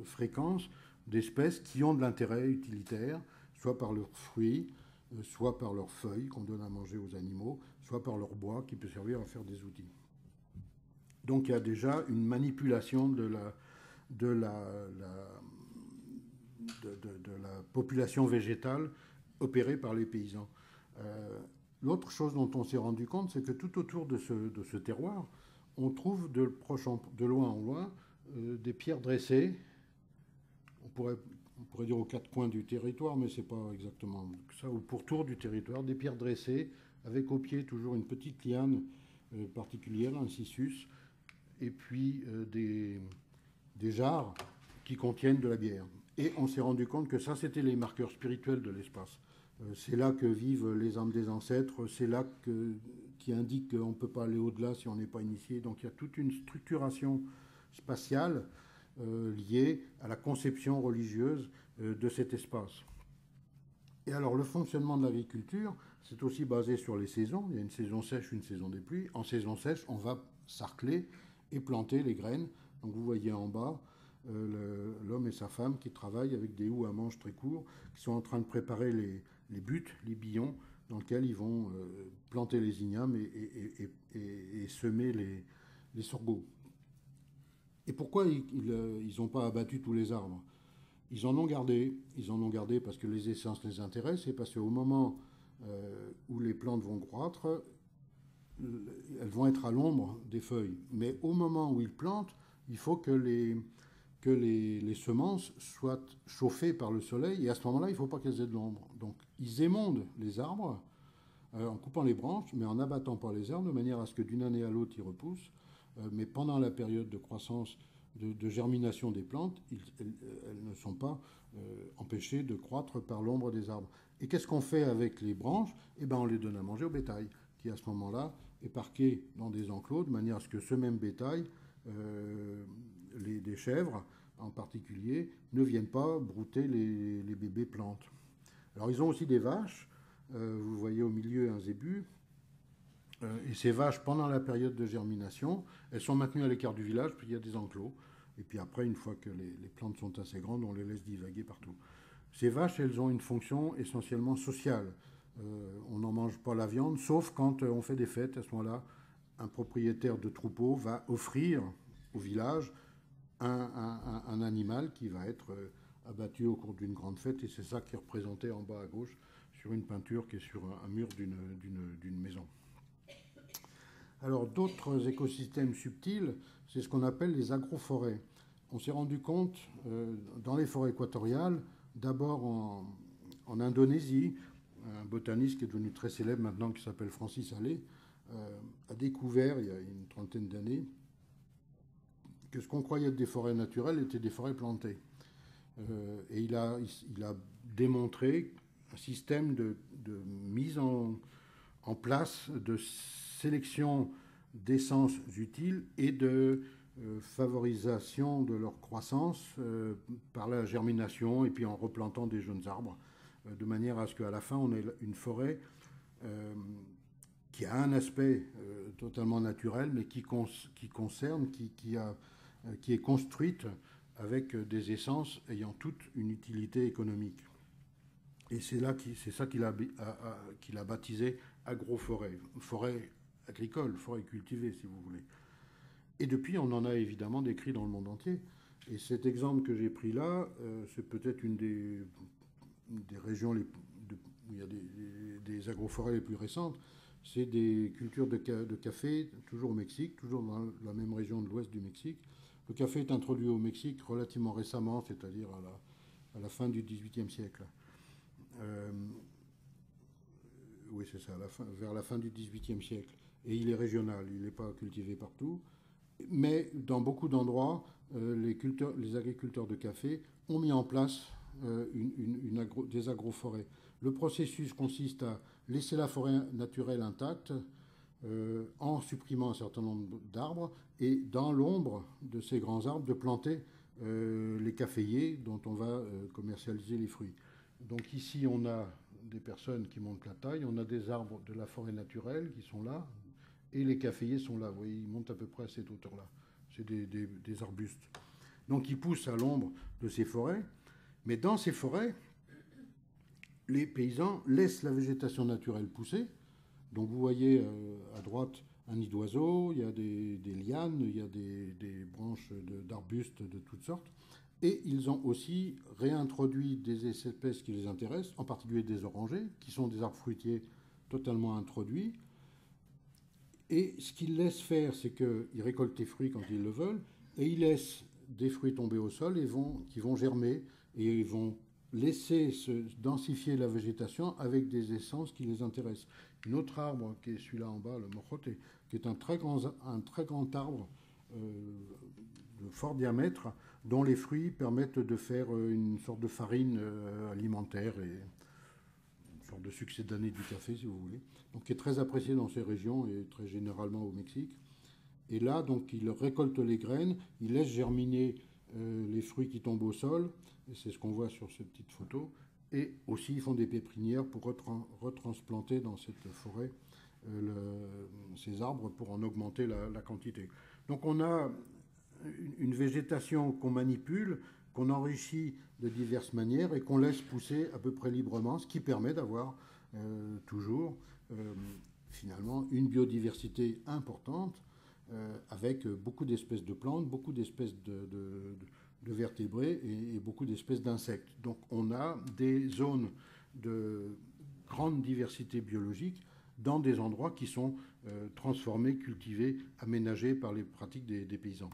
fréquence d'espèces qui ont de l'intérêt utilitaire, soit par leurs fruits, soit par leurs feuilles qu'on donne à manger aux animaux, soit par leur bois qui peut servir à faire des outils. Donc il y a déjà une manipulation de la population végétale opérée par les paysans. L'autre chose dont on s'est rendu compte, c'est que tout autour de ce terroir, on trouve de loin en loin des pierres dressées. On pourrait dire aux quatre coins du territoire, mais ce n'est pas exactement ça, au pourtour du territoire, des pierres dressées, avec au pied toujours une petite liane particulière, un cissus, et puis des jarres qui contiennent de la bière. Et on s'est rendu compte que ça, c'était les marqueurs spirituels de l'espace. C'est là que vivent les âmes des ancêtres, c'est là qui indique qu'on ne peut pas aller au-delà si on n'est pas initié. Donc il y a toute une structuration spatiale liée à la conception religieuse de cet espace. Et alors le fonctionnement de l'agriculture, c'est aussi basé sur les saisons. Il y a une saison sèche, une saison des pluies. En saison sèche, on va sarcler et planter les graines Donc vous voyez en bas l'homme et sa femme qui travaillent avec des houes à manches très courts, qui sont en train de préparer les buttes, les billons, dans lesquels ils vont planter les ignames et semer les sorgho. Et pourquoi ils n'ont pas abattu tous les arbres? Ils en ont gardé parce que les essences les intéressent et parce qu'au moment où les plantes vont croître, elles vont être à l'ombre des feuilles. Mais au moment où ils plantent, il faut que les semences soient chauffées par le soleil et à ce moment-là, il ne faut pas qu'elles aient de l'ombre. Donc ils émondent les arbres en coupant les branches, mais en n'abattant pas les arbres, de manière à ce que d'une année à l'autre, ils repoussent. Mais pendant la période de croissance, de germination des plantes, elles ne sont pas empêchées de croître par l'ombre des arbres. Et qu'est-ce qu'on fait avec les branches? Eh bien, on les donne à manger au bétail, qui à ce moment-là est parqué dans des enclos, de manière à ce que ce même bétail, des chèvres en particulier, ne viennent pas brouter les bébés plantes. Alors, ils ont aussi des vaches. Vous voyez au milieu un zébu. Et ces vaches, pendant la période de germination, elles sont maintenues à l'écart du village, puis il y a des enclos. Et puis après, une fois que les plantes sont assez grandes, on les laisse divaguer partout. Ces vaches, elles ont une fonction essentiellement sociale. On n'en mange pas la viande, sauf quand on fait des fêtes. À ce moment-là, un propriétaire de troupeau va offrir au village un animal qui va être abattu au cours d'une grande fête. Et c'est ça qui est représenté en bas à gauche sur une peinture qui est sur un mur d'une maison. Alors d'autres écosystèmes subtils, c'est ce qu'on appelle les agroforêts. On s'est rendu compte dans les forêts équatoriales, d'abord en Indonésie, un botaniste qui est devenu très célèbre maintenant, qui s'appelle Francis Allais, a découvert il y a une trentaine d'années que ce qu'on croyait être des forêts naturelles étaient des forêts plantées. Et il a démontré un système de mise en place de sélection d'essences utiles et de favorisation de leur croissance par la germination et puis en replantant des jeunes arbres, de manière à ce qu'à la fin on ait une forêt qui a un aspect totalement naturel, mais qui concerne, qui est construite avec des essences ayant toute une utilité économique. Et c'est ça qu'il a baptisé agroforêt, forêt agricole, forêt cultivée, si vous voulez. Et depuis, on en a évidemment décrit dans le monde entier. Et cet exemple que j'ai pris là, c'est peut-être une des régions où il y a des agroforêts les plus récentes. C'est des cultures de café, toujours au Mexique, toujours dans la même région de l'ouest du Mexique. Le café est introduit au Mexique relativement récemment, c'est-à-dire à la fin du XVIIIe siècle. Oui, c'est ça, vers la fin du XVIIIe siècle. Et il est régional, il n'est pas cultivé partout. Mais dans beaucoup d'endroits, les agriculteurs de café ont mis en place des agroforêts. Le processus consiste à laisser la forêt naturelle intacte en supprimant un certain nombre d'arbres et dans l'ombre de ces grands arbres de planter les caféiers dont on va commercialiser les fruits. Donc ici, on a des personnes qui montent la taille, on a des arbres de la forêt naturelle qui sont là, et les caféiers sont là. Vous voyez, ils montent à peu près à cette hauteur-là. C'est des arbustes. Donc ils poussent à l'ombre de ces forêts, mais dans ces forêts, les paysans laissent la végétation naturelle pousser. Donc vous voyez à droite un nid d'oiseaux, il y a des lianes, il y a des branches d'arbustes de toutes sortes. Et ils ont aussi réintroduit des espèces qui les intéressent, en particulier des orangers, qui sont des arbres fruitiers totalement introduits. Et ce qu'ils laissent faire, c'est qu'ils récoltent les fruits quand ils le veulent, et ils laissent des fruits tomber au sol qui vont germer, et ils vont laisser se densifier la végétation avec des essences qui les intéressent. Un autre arbre, qui est celui-là en bas, le mojote, qui est un très grand arbre de fort diamètre, dont les fruits permettent de faire une sorte de farine alimentaire et une sorte de succédané du café, si vous voulez. Donc, qui est très apprécié dans ces régions et très généralement au Mexique. Et là, donc, ils récoltent les graines, ils laissent germiner les fruits qui tombent au sol, et c'est ce qu'on voit sur cette petite photo. Et aussi, ils font des pépinières pour retransplanter dans cette forêt ces arbres pour en augmenter la quantité. Donc on a une végétation qu'on manipule, qu'on enrichit de diverses manières et qu'on laisse pousser à peu près librement, ce qui permet d'avoir toujours finalement une biodiversité importante avec beaucoup d'espèces de plantes, beaucoup d'espèces de vertébrés et beaucoup d'espèces d'insectes. Donc on a des zones de grande diversité biologique dans des endroits qui sont transformés, cultivés, aménagés par les pratiques des paysans.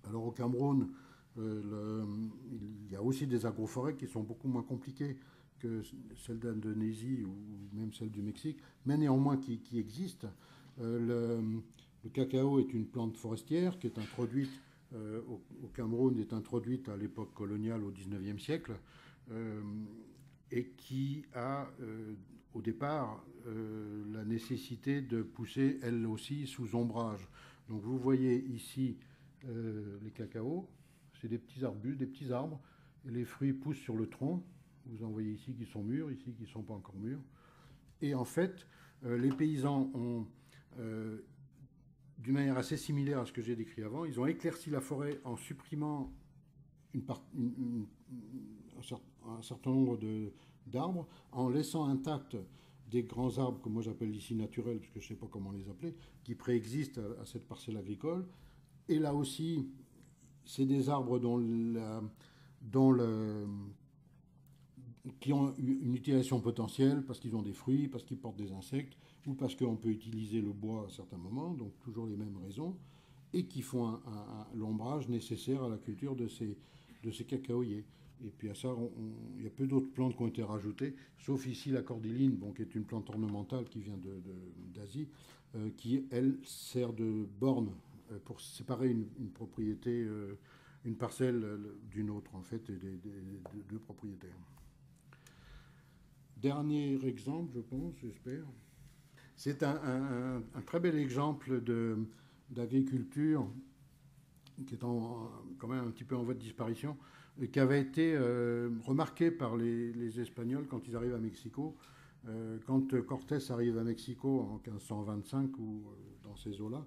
Alors au Cameroun, il y a aussi des agroforêts qui sont beaucoup moins compliquées que celles d'Indonésie ou même celles du Mexique, mais néanmoins qui existent. Le cacao est une plante forestière qui est introduite au Cameroun, est introduite à l'époque coloniale au XIXe siècle, et qui a au départ la nécessité de pousser elle aussi sous ombrage. Donc vous voyez ici les cacaos, c'est des petits arbustes, des petits arbres, et les fruits poussent sur le tronc. Vous en voyez ici qui sont mûrs, ici qui ne sont pas encore mûrs. Et en fait, les paysans ont, d'une manière assez similaire à ce que j'ai décrit avant, ils ont éclairci la forêt en supprimant un certain nombre d'arbres, en laissant intacts des grands arbres que moi j'appelle ici naturels, parce que je ne sais pas comment les appeler, qui préexistent à cette parcelle agricole. Et là aussi, c'est des arbres qui ont une utilisation potentielle parce qu'ils ont des fruits, parce qu'ils portent des insectes, ou parce qu'on peut utiliser le bois à certains moments, donc toujours les mêmes raisons, et qui font l'ombrage nécessaire à la culture de ces cacaoyers. Et puis à ça, il y a peu d'autres plantes qui ont été rajoutées, sauf ici la cordyline, bon, qui est une plante ornementale qui vient d'Asie, qui, elle, sert de borne pour séparer une propriété, une parcelle d'une autre, en fait, et des deux propriétaires. Dernier exemple, je pense, j'espère. C'est un très bel exemple d'agriculture qui est quand même un petit peu en voie de disparition, et qui avait été remarqué par les Espagnols quand ils arrivent à Mexico. Quand Cortés arrive à Mexico en 1525 ou dans ces eaux-là,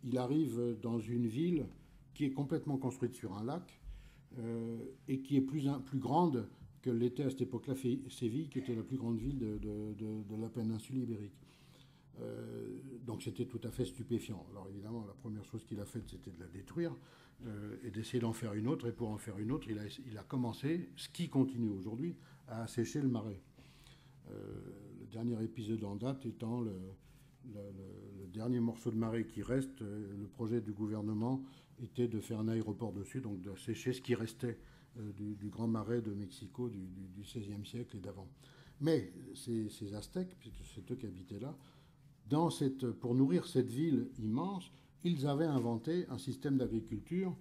il arrive dans une ville qui est complètement construite sur un lac et qui est plus grande que l'était à cette époque-là Séville, qui était la plus grande ville de la péninsule ibérique. Donc c'était tout à fait stupéfiant. Alors évidemment, la première chose qu'il a faite, c'était de la détruire et d'essayer d'en faire une autre. Et pour en faire une autre, il a commencé, ce qui continue aujourd'hui, à assécher le marais. Le dernier épisode en date étant le dernier morceau de marais qui reste. Le projet du gouvernement était de faire un aéroport dessus, donc d'assécher ce qui restait du grand marais de Mexico du XVIe siècle et d'avant. Mais ces Aztèques, puisque c'est eux qui habitaient là, pour nourrir cette ville immense, ils avaient inventé un système d'agriculture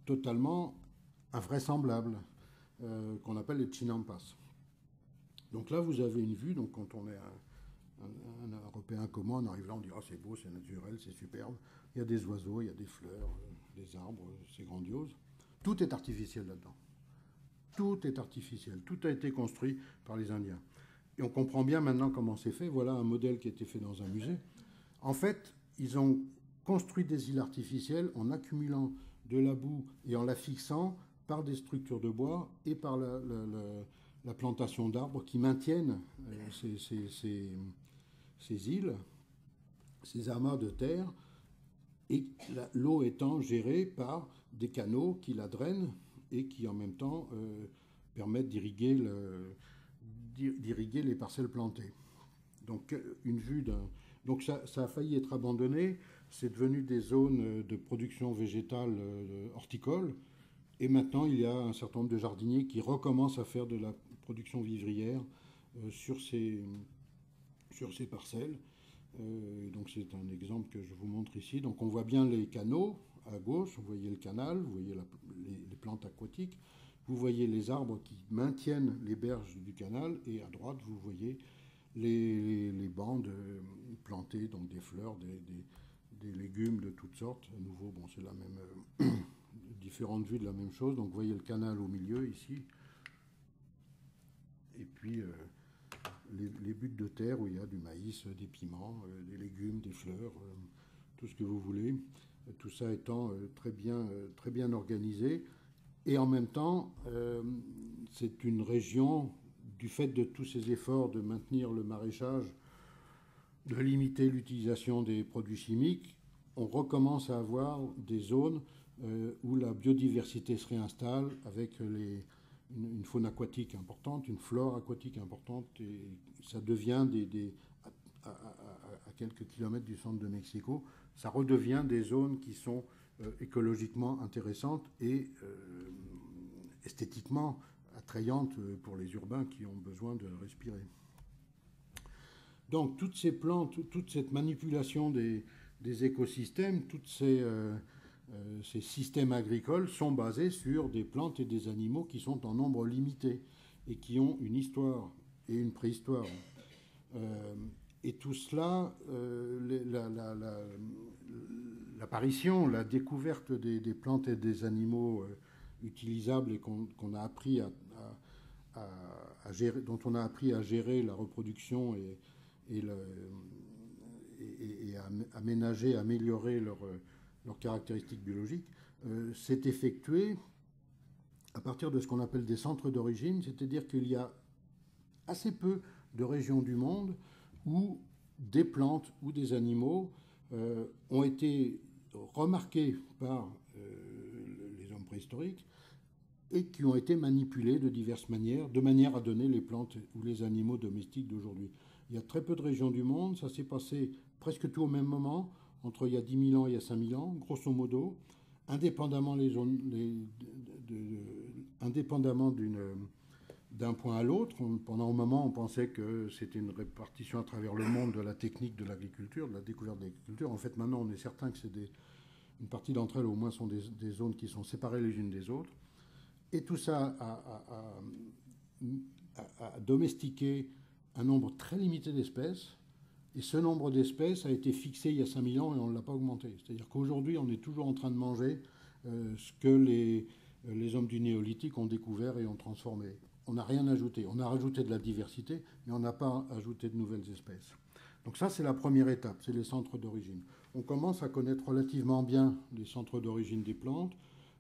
totalement invraisemblable, qu'on appelle les chinampas. Donc là, vous avez une vue, donc quand on est un Européen comme moi, on arrive là, on dit « Ah, c'est beau, c'est naturel, c'est superbe. Il y a des oiseaux, il y a des fleurs, des arbres, c'est grandiose. » Tout est artificiel là-dedans. Tout est artificiel. Tout a été construit par les Indiens. Et on comprend bien maintenant comment c'est fait. Voilà un modèle qui a été fait dans un musée. En fait, ils ont construit des îles artificielles en accumulant de la boue et en la fixant par des structures de bois et par la plantation d'arbres qui maintiennent ces îles, ces amas de terre, et l'eau étant gérée par des canaux qui la drainent et qui en même temps permettent d'irriguer les parcelles plantées. Donc une vue donc ça a failli être abandonné, c'est devenu des zones de production végétale horticole, et maintenant il y a un certain nombre de jardiniers qui recommencent à faire de la production vivrière sur ces parcelles. Donc c'est un exemple que je vous montre ici. Donc on voit bien les canaux à gauche, vous voyez le canal, vous voyez les plantes aquatiques, vous voyez les arbres qui maintiennent les berges du canal, et à droite vous voyez les bandes plantées, donc des fleurs, des légumes de toutes sortes. À nouveau, bon, c'est la même différentes vues de la même chose. Donc vous voyez le canal au milieu ici, et puis les buttes de terre où il y a du maïs, des piments, des légumes, des fleurs, tout ce que vous voulez. tout ça étant très bien organisé. Et en même temps, c'est une région, du fait de tous ces efforts de maintenir le maraîchage, de limiter l'utilisation des produits chimiques, on recommence à avoir des zones où la biodiversité se réinstalle avec une faune aquatique importante, une flore aquatique importante, et ça devient à quelques kilomètres du centre de Mexico, ça redevient des zones qui sont écologiquement intéressantes et esthétiquement attrayantes pour les urbains qui ont besoin de respirer. Donc toutes ces plantes, toute cette manipulation des écosystèmes, tous ces systèmes agricoles sont basés sur des plantes et des animaux qui sont en nombre limité et qui ont une histoire et une préhistoire. Et tout cela, l'apparition, la découverte des plantes et des animaux utilisables et qu'on a appris à gérer, dont on a appris à gérer la reproduction et à ménager, à améliorer leurs caractéristiques biologiques, s'est effectué à partir de ce qu'on appelle des centres d'origine, c'est-à-dire qu'il y a assez peu de régions du monde où des plantes ou des animaux ont été remarqués par les hommes préhistoriques et qui ont été manipulés de diverses manières, de manière à donner les plantes ou les animaux domestiques d'aujourd'hui. Il y a très peu de régions du monde, ça s'est passé presque tout au même moment, entre il y a 10 000 ans et il y a 5 000 ans, grosso modo, indépendamment indépendamment d'un point à l'autre. Pendant un moment, on pensait que c'était une répartition à travers le monde de la technique de l'agriculture, de la découverte de l'agriculture. En fait, maintenant, on est certain que une partie d'entre elles, au moins, sont des zones qui sont séparées les unes des autres. Et tout ça a domestiqué un nombre très limité d'espèces. Et ce nombre d'espèces a été fixé il y a 5000 ans et on ne l'a pas augmenté. C'est-à-dire qu'aujourd'hui, on est toujours en train de manger ce que les hommes du néolithique ont découvert et ont transformé. On n'a rien ajouté. On a rajouté de la diversité, mais on n'a pas ajouté de nouvelles espèces. Donc ça, c'est la première étape, c'est les centres d'origine. On commence à connaître relativement bien les centres d'origine des plantes,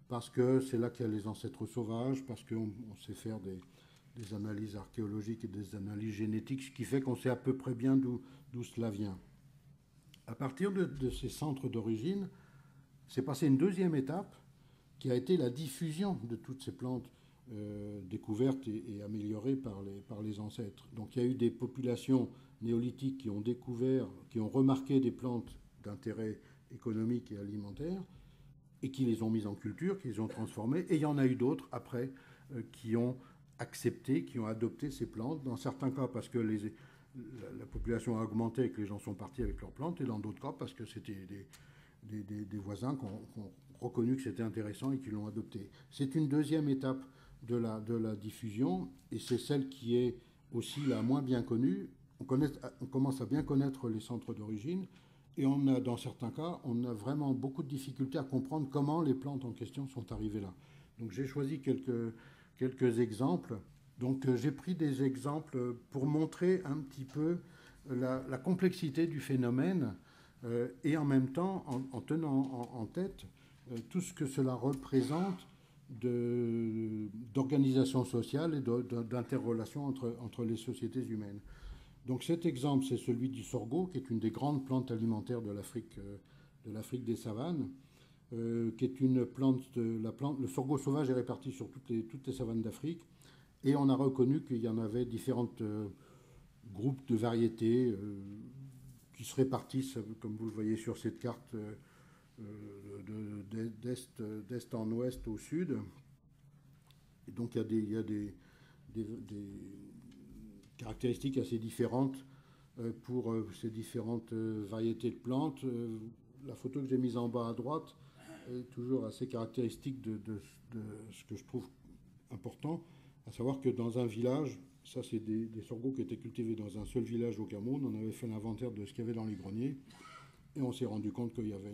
parce que c'est là qu'il y a les ancêtres sauvages, parce qu'on sait faire des analyses archéologiques et des analyses génétiques, ce qui fait qu'on sait à peu près bien d'où cela vient. À partir de ces centres d'origine, s'est passée une deuxième étape, qui a été la diffusion de toutes ces plantes découvertes et améliorées par les ancêtres. Donc il y a eu des populations néolithiques qui ont découvert, qui ont remarqué des plantes d'intérêt économique et alimentaire, et qui les ont mises en culture, qui les ont transformées, et il y en a eu d'autres après qui ont accepté, qui ont adopté ces plantes, dans certains cas parce que la population a augmenté et que les gens sont partis avec leurs plantes, et dans d'autres cas parce que c'était des voisins qui ont reconnu que c'était intéressant et qui l'ont adopté. C'est une deuxième étape de la diffusion, et c'est celle qui est aussi la moins bien connue. On commence à bien connaître les centres d'origine, et dans certains cas, on a vraiment beaucoup de difficultés à comprendre comment les plantes en question sont arrivées là. Donc j'ai choisi quelques exemples. Donc j'ai pris des exemples pour montrer un petit peu la complexité du phénomène et en même temps en tenant en tête tout ce que cela représente d'organisation sociale et d'interrelation entre les sociétés humaines. Donc cet exemple, c'est celui du sorgho, qui est une des grandes plantes alimentaires de l'Afrique des savanes, qui est une plante, le sorgho sauvage est réparti sur toutes les savanes d'Afrique, et on a reconnu qu'il y en avait différents groupes de variétés qui se répartissent, comme vous le voyez sur cette carte, d'est en ouest au sud. Et donc il y a des caractéristiques assez différentes pour ces différentes variétés de plantes. La photo que j'ai mise en bas à droite est toujours assez caractéristique de ce que je trouve important, à savoir que dans un village, ça c'est des sorghos qui étaient cultivés dans un seul village au Cameroun, on avait fait l'inventaire de ce qu'il y avait dans les greniers, et on s'est rendu compte qu'il y avait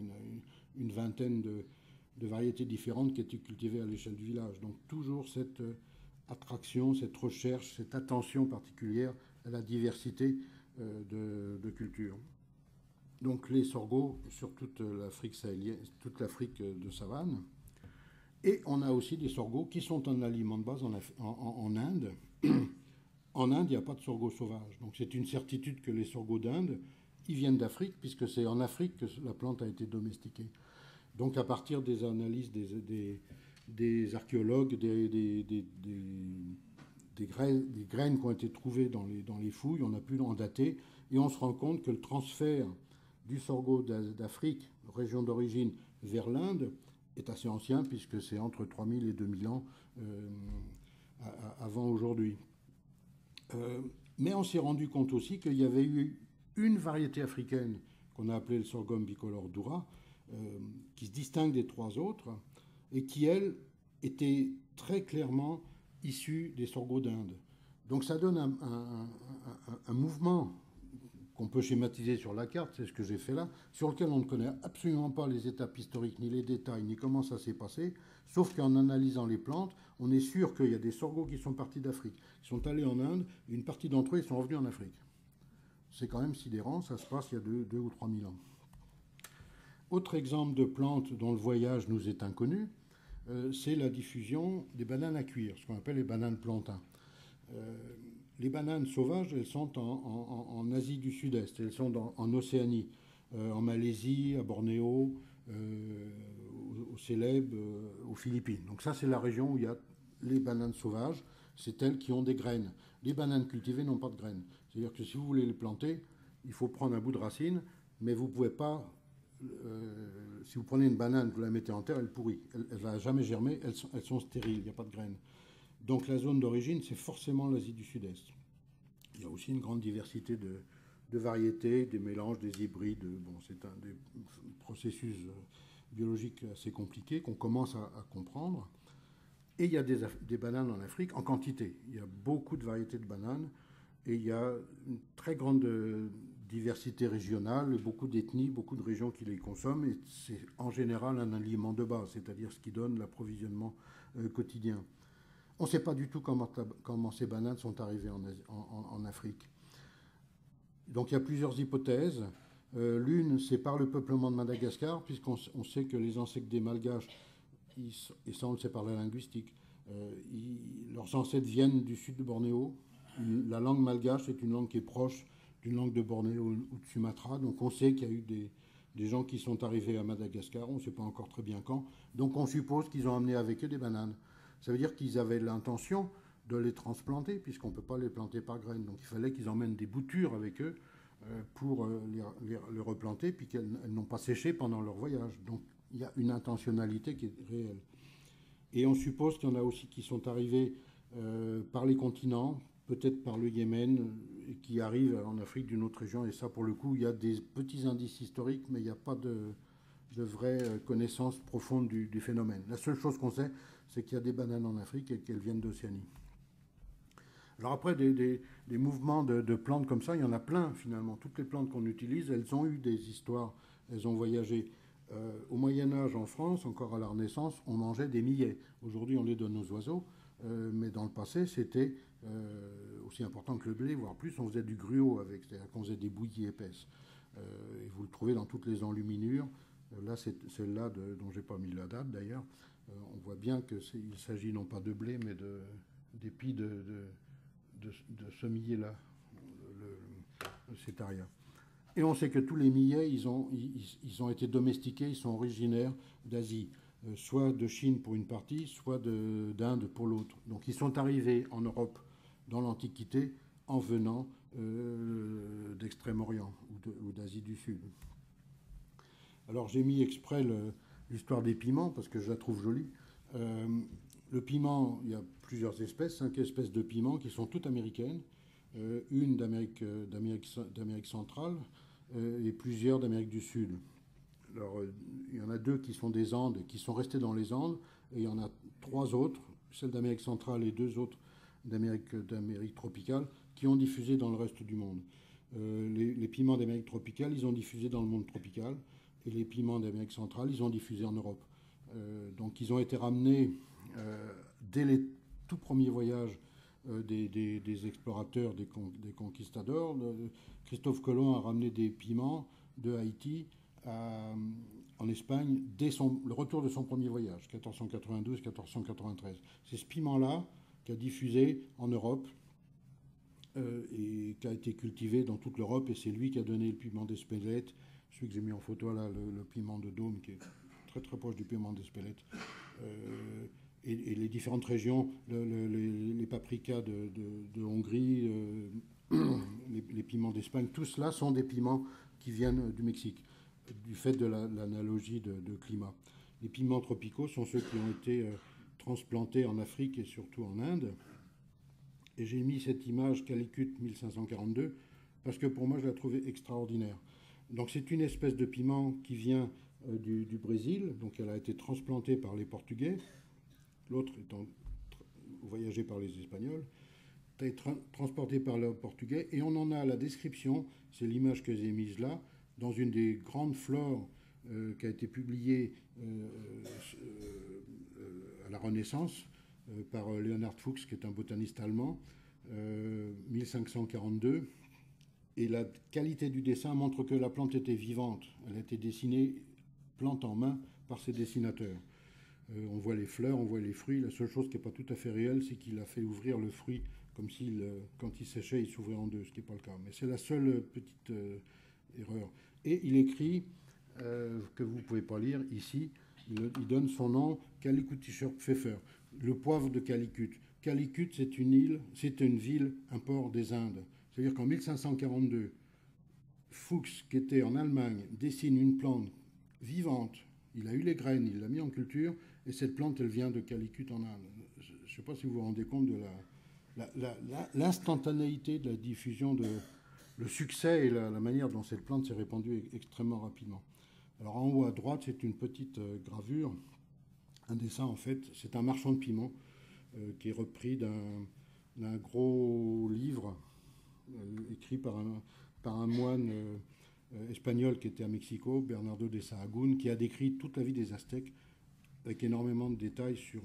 une vingtaine de variétés différentes qui étaient cultivées à l'échelle du village. Donc toujours cette attraction, cette recherche, cette attention particulière à la diversité de cultures. donc les sorgho sur toute l'Afrique sahélienne, toute l'Afrique de savane. Et on a aussi des sorgho qui sont un aliment de base en Inde. En Inde, il n'y a pas de sorgho sauvage. Donc c'est une certitude que les sorgho d'Inde, ils viennent d'Afrique, puisque c'est en Afrique que la plante a été domestiquée. Donc à partir des analyses des archéologues, des graines qui ont été trouvées dans les fouilles, on a pu en dater, et on se rend compte que le transfert du sorgho d'Afrique, région d'origine, vers l'Inde, est assez ancien, puisque c'est entre 3000 et 2000 ans avant aujourd'hui. Mais on s'est rendu compte aussi qu'il y avait eu une variété africaine qu'on a appelée le sorghum bicolore doura, qui se distingue des trois autres, et qui, elle, était très clairement issue des sorgho d'Inde. Donc ça donne un mouvement qu'on peut schématiser sur la carte, c'est ce que j'ai fait là, sur lequel on ne connaît absolument pas les étapes historiques, ni les détails, ni comment ça s'est passé, sauf qu'en analysant les plantes, on est sûr qu'il y a des sorgho qui sont partis d'Afrique, qui sont allés en Inde, et une partie d'entre eux ils sont revenus en Afrique. C'est quand même sidérant, ça se passe il y a 2 ou 3 000 ans. Autre exemple de plante dont le voyage nous est inconnu, c'est la diffusion des bananes à cuire, ce qu'on appelle les bananes plantains. Les bananes sauvages, elles sont en Asie du Sud-Est, elles sont en Océanie, en Malaisie, à Bornéo, au Célèbes, aux Philippines. Donc ça, c'est la région où il y a les bananes sauvages, c'est elles qui ont des graines. Les bananes cultivées n'ont pas de graines. C'est-à-dire que si vous voulez les planter, il faut prendre un bout de racine, mais vous ne pouvez pas... si vous prenez une banane, vous la mettez en terre, elle pourrit. Elle ne va jamais germer, elles sont stériles, il n'y a pas de graines. Donc la zone d'origine, c'est forcément l'Asie du Sud-Est. Il y a aussi une grande diversité de variétés, des mélanges, des hybrides. Bon, c'est un des processus biologiques assez compliqués qu'on commence à comprendre. Et il y a des bananes en Afrique en quantité. Il y a beaucoup de variétés de bananes et il y a une très grande diversité régionale, beaucoup d'ethnies, beaucoup de régions qui les consomment. Et c'est en général un aliment de base, c'est-à-dire ce qui donne l'approvisionnement quotidien. On ne sait pas du tout comment ces bananes sont arrivées en Afrique. Donc il y a plusieurs hypothèses. L'une, c'est par le peuplement de Madagascar, puisqu'on sait que les enceinte malgaches, et ça on le sait par la linguistique, leurs ancêtres viennent du sud de Bornéo. La langue malgache est une langue qui est proche d'une langue de Bornéo ou de Sumatra. Donc on sait qu'il y a eu des gens qui sont arrivés à Madagascar, on ne sait pas encore très bien quand. Donc on suppose qu'ils ont amené avec eux des bananes. Ça veut dire qu'ils avaient l'intention de les transplanter, puisqu'on ne peut pas les planter par graines. Donc il fallait qu'ils emmènent des boutures avec eux pour les replanter, puis qu'elles n'ont pas séché pendant leur voyage. Donc il y a une intentionnalité qui est réelle. Et on suppose qu'il y en a aussi qui sont arrivés par les continents, peut-être par le Yémen, et qui arrivent en Afrique d'une autre région. Et ça, pour le coup, il y a des petits indices historiques, mais il n'y a pas de vraie connaissance profonde du phénomène. La seule chose qu'on sait, c'est qu'il y a des bananes en Afrique et qu'elles viennent d'Océanie. Alors après, des mouvements de plantes comme ça, il y en a plein finalement. Toutes les plantes qu'on utilise, elles ont eu des histoires, elles ont voyagé. Au Moyen-Âge, en France, encore à la Renaissance, on mangeait des millets. Aujourd'hui, on les donne aux oiseaux, mais dans le passé, c'était aussi important que le blé, voire plus. On faisait du gruau avec, c'est-à-dire qu'on faisait des bouillies épaisses. Et vous le trouvez dans toutes les enluminures. Là, c'est celle-là dont j'ai pas mis la date d'ailleurs. On voit bien qu'il s'agit non pas de blé, mais d'épis de ce millet-là, le cétaria. Et on sait que tous les millets, ils ont été domestiqués, ils sont originaires d'Asie, soit de Chine pour une partie, soit d'Inde pour l'autre. Donc ils sont arrivés en Europe dans l'Antiquité en venant d'Extrême-Orient ou d'Asie du Sud. Alors j'ai mis exprès l'histoire des piments parce que je la trouve jolie. Le piment, il y a plusieurs espèces, 5 espèces de piments qui sont toutes américaines, une d'Amérique centrale et plusieurs d'Amérique du Sud. Alors il y en a 2 qui sont des Andes, qui sont restés dans les Andes, et il y en a 3 autres, celle d'Amérique centrale et 2 autres d'Amérique tropicale, qui ont diffusé dans le reste du monde. Les piments d'Amérique tropicale, ils ont diffusé dans le monde tropical, et les piments d'Amérique centrale, ils ont diffusé en Europe. Donc ils ont été ramenés dès les tout premiers voyages des explorateurs, des conquistadors. Christophe Colomb a ramené des piments de Haïti en Espagne dès le retour de son premier voyage, 1492-1493. C'est ce piment-là qui a diffusé en Europe et qui a été cultivé dans toute l'Europe, et c'est lui qui a donné le piment d'Espelette, celui que j'ai mis en photo là, le piment de Dôme, qui est très très proche du piment d'Espelette. Et les différentes régions, les paprikas de Hongrie, les piments d'Espagne, tout cela sont des piments qui viennent du Mexique, du fait de l'analogie de climat. Les piments tropicaux sont ceux qui ont été transplantés en Afrique et surtout en Inde. Et j'ai mis cette image Calicut 1542 parce que pour moi je la trouvais extraordinaire. Donc c'est une espèce de piment qui vient du Brésil, donc elle a été transplantée par les Portugais, l'autre étant voyagée par les Espagnols, transportée par les Portugais, et on en a la description, c'est l'image que j'ai mise là, dans une des grandes flores qui a été publiée à la Renaissance par Leonhard Fuchs, qui est un botaniste allemand, 1542. Et la qualité du dessin montre que la plante était vivante. Elle a été dessinée plante en main par ses dessinateurs. On voit les fleurs, on voit les fruits. La seule chose qui n'est pas tout à fait réelle, c'est qu'il a fait ouvrir le fruit comme s'il, quand il séchait, il s'ouvrait en deux, ce qui n'est pas le cas. Mais c'est la seule petite erreur. Et il écrit, que vous ne pouvez pas lire ici, il donne son nom, Calicutischer Pfeffer, le poivre de Calicut. Calicut, c'est une île, c'est une ville, un port des Indes. C'est-à-dire qu'en 1542, Fuchs, qui était en Allemagne, dessine une plante vivante. Il a eu les graines, il l'a mis en culture, et cette plante, elle vient de Calicut en Inde. Je ne sais pas si vous vous rendez compte de l'instantanéité de la diffusion, le succès et la manière dont cette plante s'est répandue extrêmement rapidement. Alors en haut à droite, c'est une petite gravure, un dessin en fait, c'est un marchand de piment qui est repris d'un gros livre écrit par un moine espagnol qui était à Mexico, Bernardo de Sahagún, qui a décrit toute la vie des Aztèques avec énormément de détails sur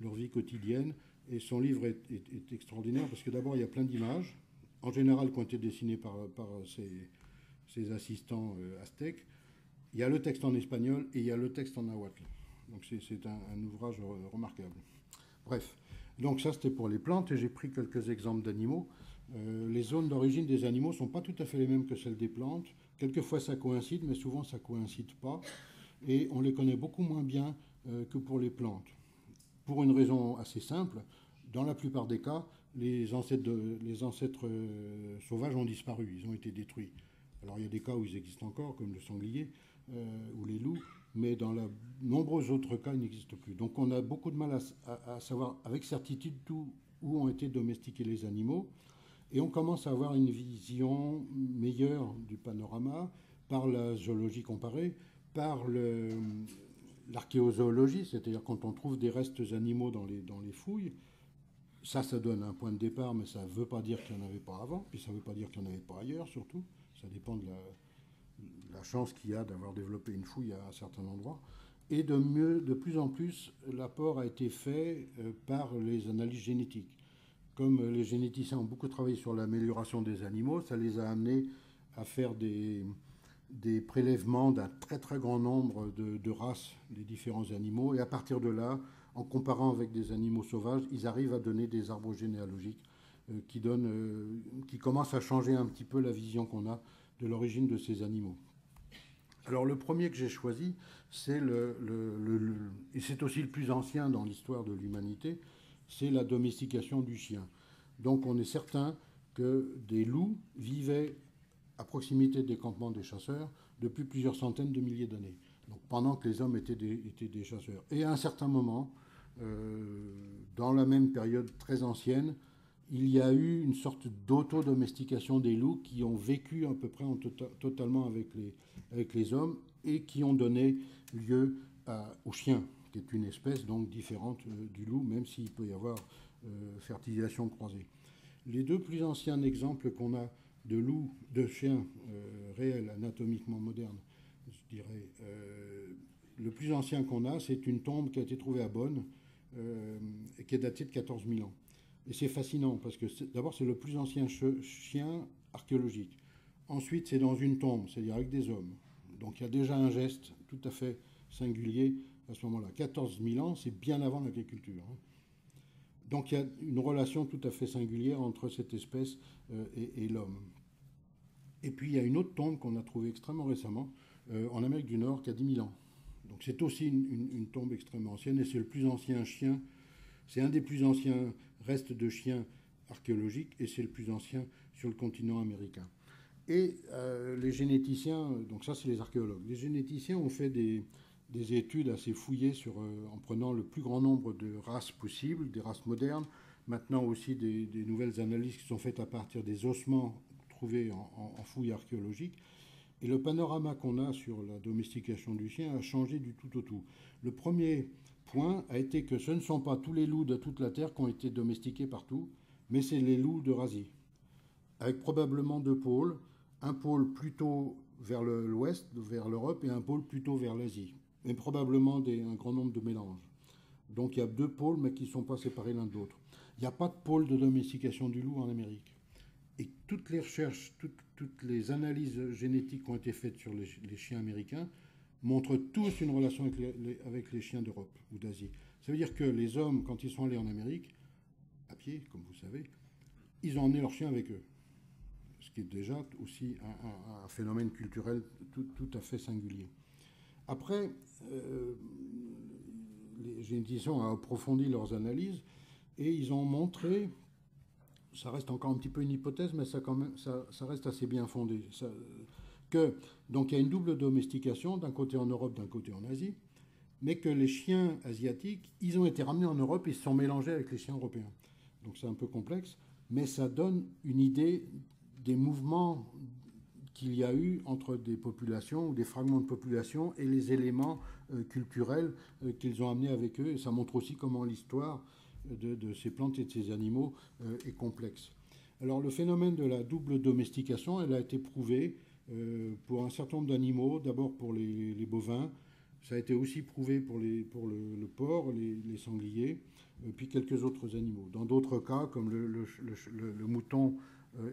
leur vie quotidienne. Et son livre est extraordinaire parce que d'abord, il y a plein d'images, en général qui ont été dessinées par ses assistants aztèques. Il y a le texte en espagnol et il y a le texte en nahuatl. Donc c'est un ouvrage remarquable. Bref, donc ça c'était pour les plantes et j'ai pris quelques exemples d'animaux. Les zones d'origine des animaux ne sont pas tout à fait les mêmes que celles des plantes. Quelquefois ça coïncide, mais souvent ça ne coïncide pas. Et on les connaît beaucoup moins bien que pour les plantes. Pour une raison assez simple, dans la plupart des cas, les ancêtres sauvages ont disparu, ils ont été détruits. Alors il y a des cas où ils existent encore, comme le sanglier ou les loups, mais dans de nombreux autres cas, ils n'existent plus. Donc on a beaucoup de mal à savoir avec certitude où ont été domestiqués les animaux, et on commence à avoir une vision meilleure du panorama par la zoologie comparée, par l'archéozoologie, c'est-à-dire quand on trouve des restes animaux dans les fouilles. Ça donne un point de départ, mais ça ne veut pas dire qu'il n'y en avait pas avant, puis ça ne veut pas dire qu'il n'y en avait pas ailleurs, surtout. Ça dépend de la chance qu'il y a d'avoir développé une fouille à un certain endroit. Et de plus en plus, l'apport a été fait par les analyses génétiques. Comme les généticiens ont beaucoup travaillé sur l'amélioration des animaux, ça les a amenés à faire des prélèvements d'un très très grand nombre de races des différents animaux. Et à partir de là, en comparant avec des animaux sauvages, ils arrivent à donner des arbres généalogiques qui commencent à changer un petit peu la vision qu'on a de l'origine de ces animaux. Alors le premier que j'ai choisi, c'est et c'est aussi le plus ancien dans l'histoire de l'humanité, c'est la domestication du chien. Donc on est certain que des loups vivaient à proximité des campements des chasseurs depuis plusieurs centaines de milliers d'années. Donc pendant que les hommes étaient des chasseurs. Et à un certain moment, dans la même période très ancienne, il y a eu une sorte d'auto-domestication des loups qui ont vécu à peu près totalement avec les hommes et qui ont donné lieu au chien, qui est une espèce donc différente du loup, même s'il peut y avoir fertilisation croisée. Les deux plus anciens exemples qu'on a de chiens réels, anatomiquement modernes, je dirais, le plus ancien qu'on a, c'est une tombe qui a été trouvée à Bonn, et qui est datée de 14 000 ans. Et c'est fascinant, parce que d'abord, c'est le plus ancien chien archéologique. Ensuite, c'est dans une tombe, c'est-à-dire avec des hommes. Donc il y a déjà un geste tout à fait singulier à ce moment-là. 14 000 ans, c'est bien avant l'agriculture. Donc il y a une relation tout à fait singulière entre cette espèce et l'homme. Et puis il y a une autre tombe qu'on a trouvée extrêmement récemment en Amérique du Nord qui a 10 000 ans. Donc c'est aussi une tombe extrêmement ancienne et c'est le plus ancien chien, c'est un des plus anciens restes de chiens archéologiques et c'est le plus ancien sur le continent américain. Et les généticiens, donc ça c'est les archéologues, les généticiens ont fait des études assez fouillées en prenant le plus grand nombre de races possibles, des races modernes, maintenant aussi des nouvelles analyses qui sont faites à partir des ossements trouvés en fouilles archéologiques. Et le panorama qu'on a sur la domestication du chien a changé du tout au tout. Le premier point a été que ce ne sont pas tous les loups de toute la Terre qui ont été domestiqués partout, mais c'est les loups d'Eurasie, avec probablement deux pôles, un pôle plutôt vers l'ouest, vers l'Europe, et un pôle plutôt vers l'Asie, et probablement un grand nombre de mélanges. Donc il y a deux pôles, mais qui ne sont pas séparés l'un de l'autre. Il n'y a pas de pôle de domestication du loup en Amérique. Et toutes les recherches, toutes les analyses génétiques qui ont été faites sur les chiens américains montrent tous une relation avec les chiens d'Europe ou d'Asie. Ça veut dire que les hommes, quand ils sont allés en Amérique, à pied, comme vous savez, ils ont emmené leurs chiens avec eux. Ce qui est déjà aussi un phénomène culturel tout à fait singulier. Après, les généticiens ont approfondi leurs analyses et ils ont montré, ça reste encore un petit peu une hypothèse, mais ça reste assez bien fondé, donc il y a une double domestication, d'un côté en Europe, d'un côté en Asie, mais que les chiens asiatiques, ils ont été ramenés en Europe et se sont mélangés avec les chiens européens. Donc c'est un peu complexe, mais ça donne une idée des mouvements qu'il y a eu entre des populations ou des fragments de population et les éléments culturels qu'ils ont amenés avec eux. Et ça montre aussi comment l'histoire de ces plantes et de ces animaux est complexe. Alors le phénomène de la double domestication, elle a été prouvée pour un certain nombre d'animaux, d'abord pour les bovins, ça a été aussi prouvé pour le porc, les sangliers, puis quelques autres animaux. Dans d'autres cas, comme le mouton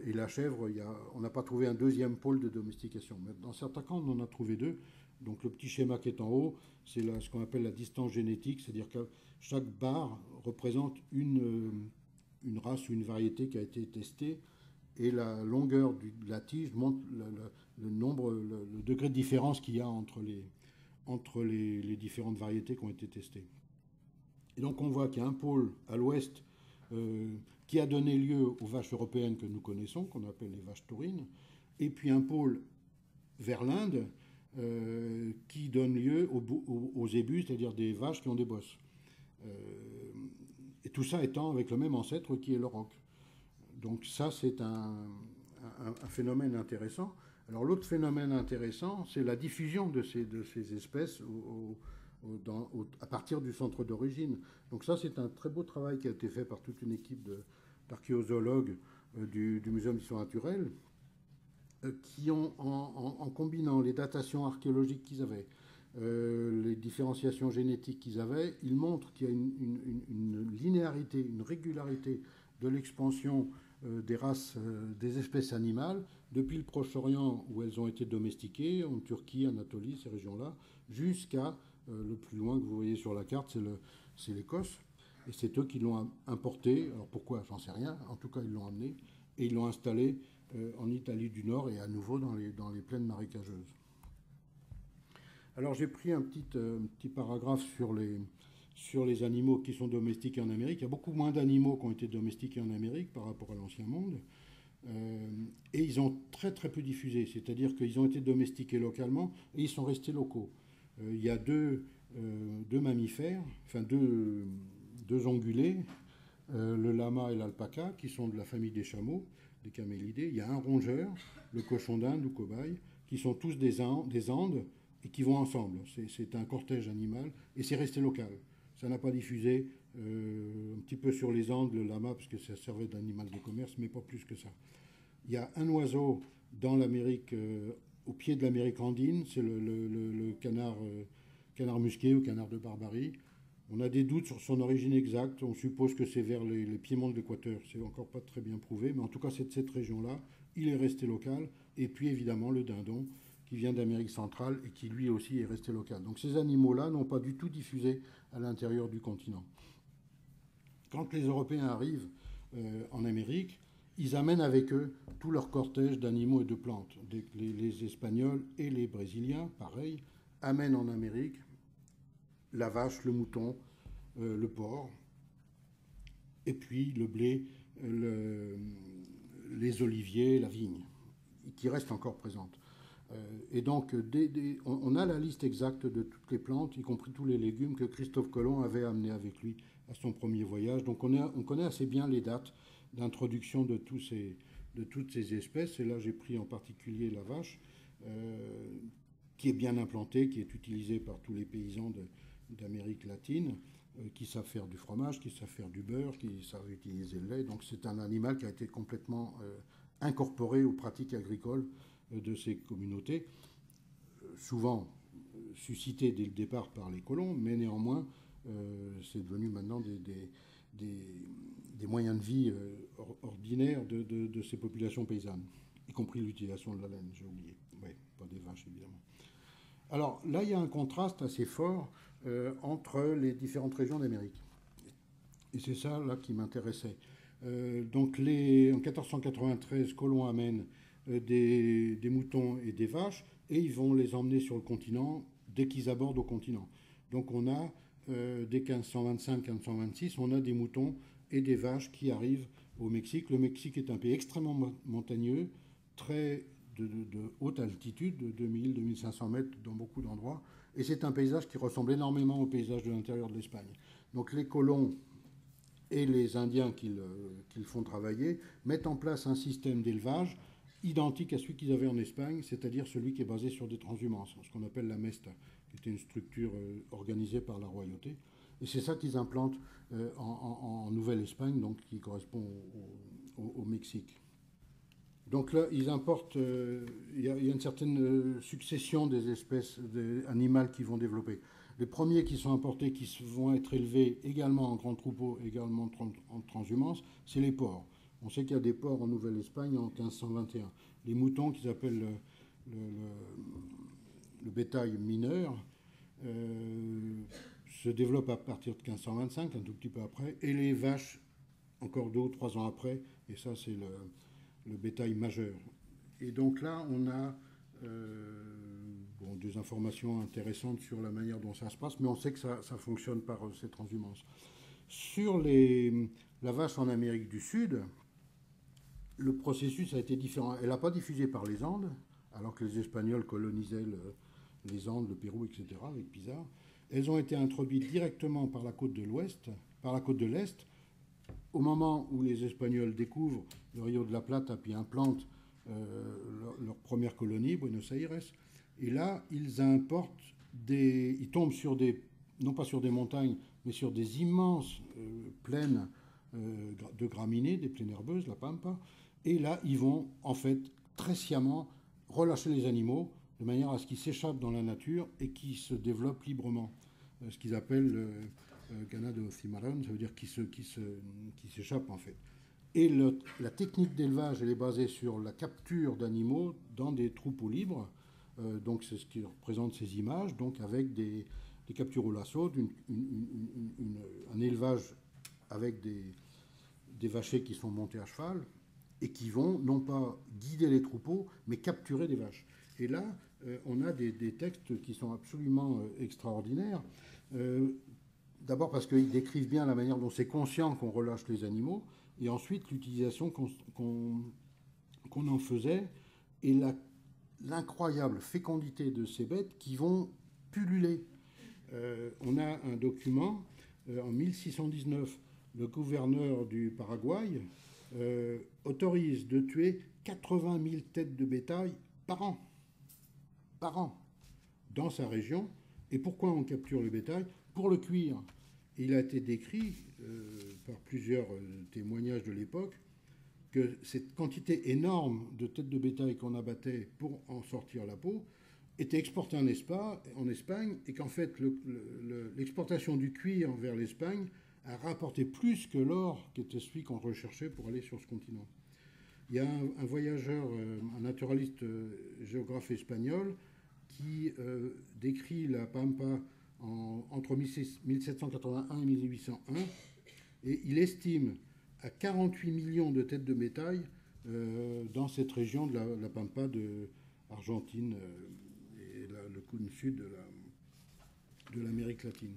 et la chèvre, on n'a pas trouvé un deuxième pôle de domestication. Mais dans certains cas, on en a trouvé deux. Donc le petit schéma qui est en haut, c'est ce qu'on appelle la distance génétique, c'est-à-dire que chaque barre représente une race ou une variété qui a été testée, et la longueur de la tige montre le degré de différence qu'il y a entre les différentes variétés qui ont été testées. Et donc on voit qu'il y a un pôle à l'ouest qui a donné lieu aux vaches européennes que nous connaissons, qu'on appelle les vaches taurines, et puis un pôle vers l'Inde qui donne lieu aux zébus, c'est-à-dire des vaches qui ont des bosses. Et tout ça étant avec le même ancêtre qui est l'auroch. Donc ça, c'est un phénomène intéressant. Alors l'autre phénomène intéressant, c'est la diffusion de ces espèces à partir du centre d'origine. Donc ça, c'est un très beau travail qui a été fait par toute une équipe d'archéozoologues du Muséum d'histoire naturelle, qui ont, en combinant les datations archéologiques qu'ils avaient, les différenciations génétiques qu'ils avaient, ils montrent qu'il y a une linéarité, une régularité de l'expansion des races, des espèces animales, depuis le Proche-Orient où elles ont été domestiquées, en Turquie, Anatolie, ces régions-là, jusqu'à le plus loin que vous voyez sur la carte, c'est l'Écosse. Et c'est eux qui l'ont importé. Alors pourquoi, j'en sais rien. En tout cas, ils l'ont amené et ils l'ont installé en Italie du Nord et à nouveau dans les plaines marécageuses. Alors j'ai pris un petit paragraphe sur les animaux qui sont domestiqués en Amérique. Il y a beaucoup moins d'animaux qui ont été domestiqués en Amérique par rapport à l'Ancien Monde. Et ils ont très très peu diffusé, c'est-à-dire qu'ils ont été domestiqués localement et ils sont restés locaux. Il y a deux mammifères, enfin deux ongulés, le lama et l'alpaca, qui sont de la famille des chameaux, des camélidés. Il y a un rongeur, le cochon d'Inde ou cobaye, qui sont tous des Andes et qui vont ensemble. C'est un cortège animal et c'est resté local. Ça n'a pas diffusé un petit peu sur les Andes, le lama, parce que ça servait d'animal de commerce, mais pas plus que ça. Il y a un oiseau dans l'Amérique, au pied de l'Amérique andine, c'est le canard musqué ou canard de Barbarie. On a des doutes sur son origine exacte. On suppose que c'est vers les piémonts de l'Équateur. C'est encore pas très bien prouvé, mais en tout cas, c'est de cette région-là. il est resté local, et puis évidemment le dindon, qui vient d'Amérique centrale et qui lui aussi est resté local. Donc ces animaux-là n'ont pas du tout diffusé à l'intérieur du continent. Quand les Européens arrivent en Amérique, ils amènent avec eux tout leur cortège d'animaux et de plantes. Les Espagnols et les Brésiliens, pareil, amènent en Amérique la vache, le mouton, le porc, et puis le blé, les oliviers, la vigne, qui restent encore présentes. Et donc, on a la liste exacte de toutes les plantes, y compris tous les légumes que Christophe Colomb avait amenés avec lui à son premier voyage. Donc, on connaît assez bien les dates d'introduction de toutes ces espèces. Et là, j'ai pris en particulier la vache, qui est bien implantée, qui est utilisée par tous les paysans d'Amérique latine, qui savent faire du fromage, qui savent faire du beurre, qui savent utiliser le lait. Donc, c'est un animal qui a été complètement incorporé aux pratiques agricoles de ces communautés, souvent suscitées dès le départ par les colons, mais néanmoins, c'est devenu maintenant des moyens de vie ordinaires de ces populations paysannes, y compris l'utilisation de la laine, j'ai oublié. Oui, pas des vaches, évidemment. Alors là, il y a un contraste assez fort entre les différentes régions d'Amérique. Et c'est ça, là, qui m'intéressait. Donc, en 1493, Colomb amène des moutons et des vaches, et ils vont les emmener sur le continent dès qu'ils abordent au continent. Donc on a, dès 1525-1526, on a des moutons et des vaches qui arrivent au Mexique. Le Mexique est un pays extrêmement montagneux, très de haute altitude, de 2000-2500 mètres dans beaucoup d'endroits, et c'est un paysage qui ressemble énormément au paysage de l'intérieur de l'Espagne. Donc les colons et les Indiens qu'ils font travailler mettent en place un système d'élevage identique à celui qu'ils avaient en Espagne, c'est-à-dire celui qui est basé sur des transhumances, ce qu'on appelle la mesta, qui était une structure organisée par la royauté. Et c'est ça qu'ils implantent en Nouvelle-Espagne, donc qui correspond au Mexique. Donc là, ils importent, il y a une certaine succession des espèces animales qui vont développer. Les premiers qui sont importés, qui vont être élevés également en grands troupeaux, également en transhumance, c'est les porcs. On sait qu'il y a des porcs en Nouvelle-Espagne en 1521. Les moutons, qu'ils appellent le bétail mineur, se développent à partir de 1525, un tout petit peu après, et les vaches, encore 2 ou 3 ans après, et ça c'est le bétail majeur. Et donc là, on a des informations intéressantes sur la manière dont ça se passe, mais on sait que ça fonctionne par ces transhumances. Sur la vache en Amérique du Sud, le processus a été différent. Elle n'a pas diffusé par les Andes, alors que les Espagnols colonisaient les Andes, le Pérou, etc., avec Pizarro. Elles ont été introduites directement par la côte de l'Ouest, par la côte de l'Est, au moment où les Espagnols découvrent le Rio de la Plata, puis implantent leur première colonie, Buenos Aires. Et là, ils importent ils tombent sur non pas sur des montagnes, mais sur des immenses plaines de graminées, des plaines herbeuses, la pampa. Et là, ils vont, en fait, très sciemment relâcher les animaux de manière à ce qu'ils s'échappent dans la nature et qu'ils se développent librement. Ce qu'ils appellent ganado cimarrón, ça veut dire qu'ils s'échappent, en fait. Et la technique d'élevage, elle est basée sur la capture d'animaux dans des troupeaux libres. Donc c'est ce qui représente ces images, donc avec des captures au lasso, un élevage avec des vachers qui sont montés à cheval et qui vont non pas guider les troupeaux, mais capturer des vaches. Et là, on a des textes qui sont absolument extraordinaires. D'abord parce qu'ils décrivent bien la manière dont c'est conscient qu'on relâche les animaux, et ensuite l'utilisation qu'on en faisait, et l'incroyable fécondité de ces bêtes qui vont pulluler. On a un document, en 1619, le gouverneur du Paraguay autorise de tuer 80 000 têtes de bétail par an, dans sa région. Et pourquoi on capture le bétail? Pour le cuire. Il a été décrit par plusieurs témoignages de l'époque que cette quantité énorme de têtes de bétail qu'on abattait pour en sortir la peau était exportée en Espagne, et qu'en fait l'exportation du cuir vers l'Espagne a rapporté plus que l'or qui était celui qu'on recherchait pour aller sur ce continent. Il y a un voyageur, un naturaliste géographe espagnol, qui décrit la Pampa entre 1781 et 1801, et il estime à 48 millions de têtes de bétail dans cette région de la Pampa de Argentine et le cône sud de l'Amérique latine.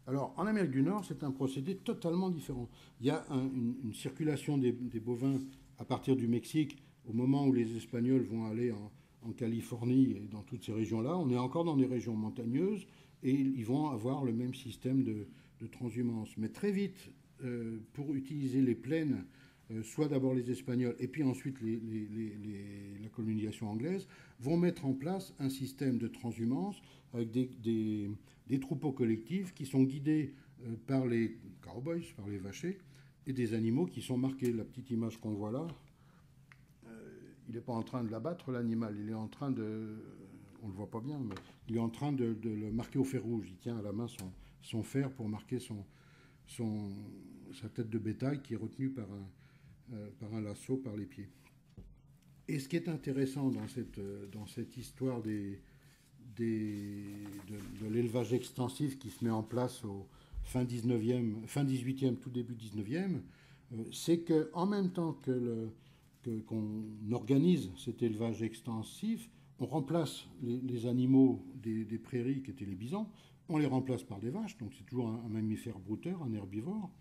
Alors, en Amérique du Nord, c'est un procédé totalement différent. Il y a une circulation des bovins à partir du Mexique au moment où les Espagnols vont aller en Californie et dans toutes ces régions-là. On est encore dans des régions montagneuses et ils vont avoir le même système de transhumance. Mais très vite, pour utiliser les plaines, soit d'abord les Espagnols et puis ensuite la colonisation anglaise, vont mettre en place un système de transhumance avec des troupeaux collectifs qui sont guidés par les cowboys, par les vachers, et des animaux qui sont marqués. La petite image qu'on voit là, il n'est pas en train de l'abattre, l'animal, il est en train de... On ne le voit pas bien, mais il est en train de le marquer au fer rouge. Il tient à la main son fer pour marquer sa tête de bétail qui est retenue par un lasso par les pieds. Et ce qui est intéressant dans cette histoire de l'élevage extensif qui se met en place au fin 18e, tout début 19e, c'est qu'en même temps qu'on organise cet élevage extensif, on remplace les animaux des prairies qui étaient les bisons, on les remplace par des vaches, donc c'est toujours un mammifère brouteur, un herbivore,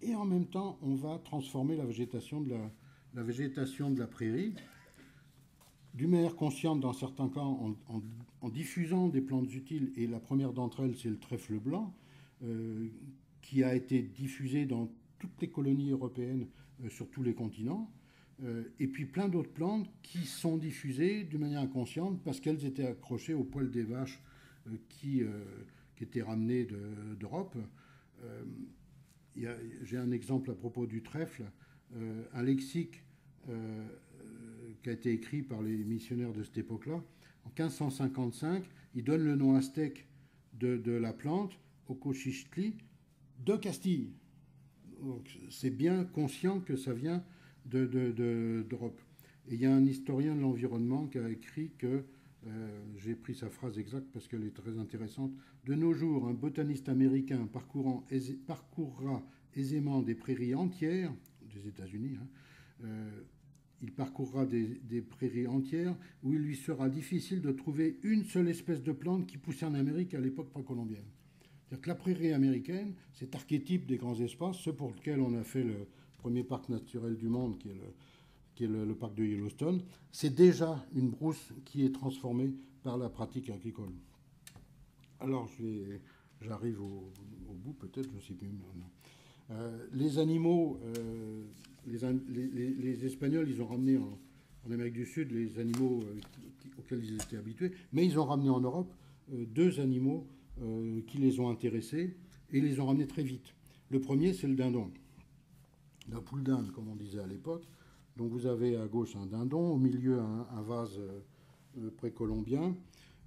et en même temps on va transformer la végétation de la prairie d'une manière consciente dans certains cas en diffusant des plantes utiles, et la première d'entre elles c'est le trèfle blanc, qui a été diffusé dans toutes les colonies européennes sur tous les continents, et puis plein d'autres plantes qui sont diffusées d'une manière inconsciente parce qu'elles étaient accrochées aux poils des vaches qui étaient ramenées d'Europe. J'ai un exemple à propos du trèfle, un lexique qui a été écrit par les missionnaires de cette époque-là. En 1555, il donne le nom aztèque de la plante, Ocochichtli, de Castille. Donc c'est bien conscient que ça vient d'Europe. Et il y a un historien de l'environnement qui a écrit que, j'ai pris sa phrase exacte parce qu'elle est très intéressante, de nos jours, un botaniste américain parcourra aisément des prairies entières, des États-Unis, il parcourra des prairies entières où il lui sera difficile de trouver une seule espèce de plante qui poussait en Amérique à l'époque précolombienne. C'est-à-dire que la prairie américaine, cet archétype des grands espaces, ce pour lequel on a fait le premier parc naturel du monde, qui est le parc de Yellowstone, c'est déjà une brousse qui est transformée par la pratique agricole. Alors, j'arrive au bout, peut-être, je ne sais plus maintenant. Les animaux, les Espagnols, ils ont ramené en Amérique du Sud les animaux auxquels ils étaient habitués, mais ils ont ramené en Europe deux animaux qui les ont intéressés, et ils les ont ramenés très vite. Le premier, c'est le dindon. La poule d'Inde, comme on disait à l'époque. Donc vous avez à gauche un dindon, au milieu un vase précolombien,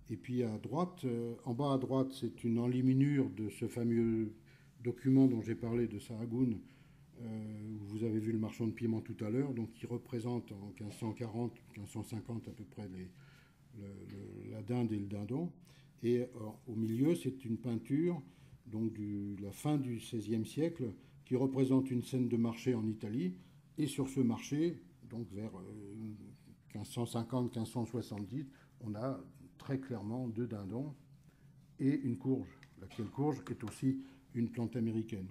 et puis à droite, en bas à droite, c'est une enluminure de ce fameux document dont j'ai parlé de Sahagún, où vous avez vu le marchand de piment tout à l'heure, donc qui représente en 1540, 1550 à peu près la dinde et le dindon. Et au milieu, c'est une peinture donc de la fin du XVIe siècle qui représente une scène de marché en Italie. Et sur ce marché, donc vers 1550-1570, on a très clairement deux dindons et une courge, laquelle courge est aussi une plante américaine.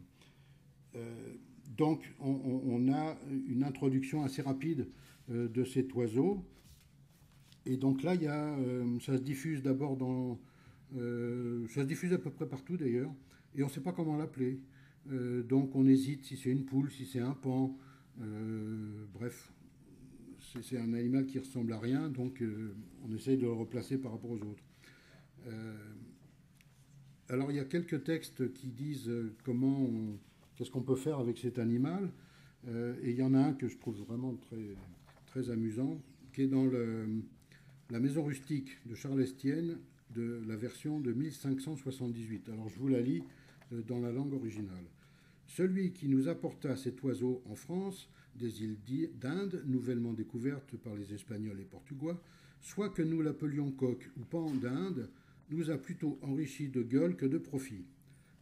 Donc on a une introduction assez rapide de cet oiseau. Et donc là, ça se diffuse d'abord ça se diffuse à peu près partout d'ailleurs, et on ne sait pas comment l'appeler. Donc on hésite si c'est une poule, si c'est un paon. Bref, c'est un animal qui ressemble à rien, donc on essaye de le replacer par rapport aux autres. Alors il y a quelques textes qui disent qu'est-ce qu'on peut faire avec cet animal, et il y en a un que je trouve vraiment très, très amusant, qui est dans la maison rustique de Charles Estienne, de la version de 1578. Alors je vous la lis dans la langue originale. Celui qui nous apporta cet oiseau en France des îles d'Inde, nouvellement découvertes par les Espagnols et Portugais, soit que nous l'appelions coque ou pan d'Inde, nous a plutôt enrichi de gueule que de profit.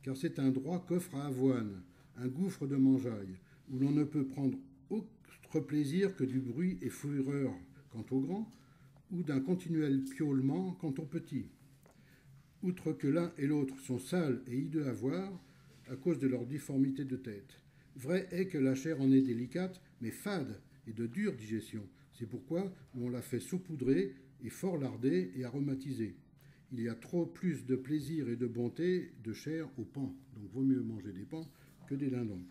Car c'est un droit qu'offre à Avoine, un gouffre de mangeaille, où l'on ne peut prendre autre plaisir que du bruit et fureur quant aux grands, ou d'un continuel piaulement quant aux petits. Outre que l'un et l'autre sont sales et hideux à voir, à cause de leur difformité de tête. Vrai est que la chair en est délicate, mais fade et de dure digestion. C'est pourquoi on la fait saupoudrer et fort lardée et aromatisée. Il y a trop plus de plaisir et de bonté de chair au pan. Donc vaut mieux manger des pans que des dindons.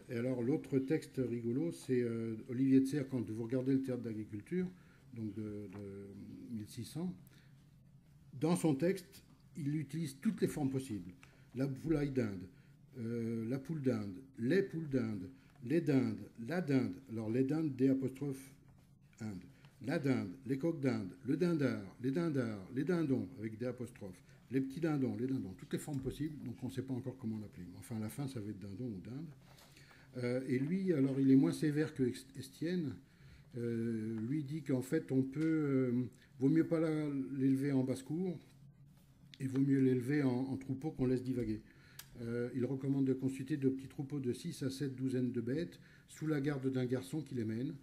Et alors l'autre texte rigolo, c'est Olivier de Serres, quand vous regardez le théâtre d'agriculture, donc de 1600, dans son texte, il utilise toutes les formes possibles. La poulaille d'Inde, la poule d'Inde, les poules d'Inde, les dindes, la dinde, alors les dindes D', Inde, la dinde, les coqs d'Inde, le dindard, les dindards, les dindons avec D', les petits dindons, les dindons, toutes les formes possibles, donc on ne sait pas encore comment l'appeler. Enfin, à la fin, ça va être dindon ou dinde. Et lui, alors, il est moins sévère que Estienne. Lui dit qu'en fait, on peut, vaut mieux pas l'élever en basse-cour, et vaut mieux l'élever en troupeau qu'on laisse divaguer. Il recommande de constituer de petits troupeaux de 6 à 7 douzaines de bêtes, sous la garde d'un garçon qui les mène,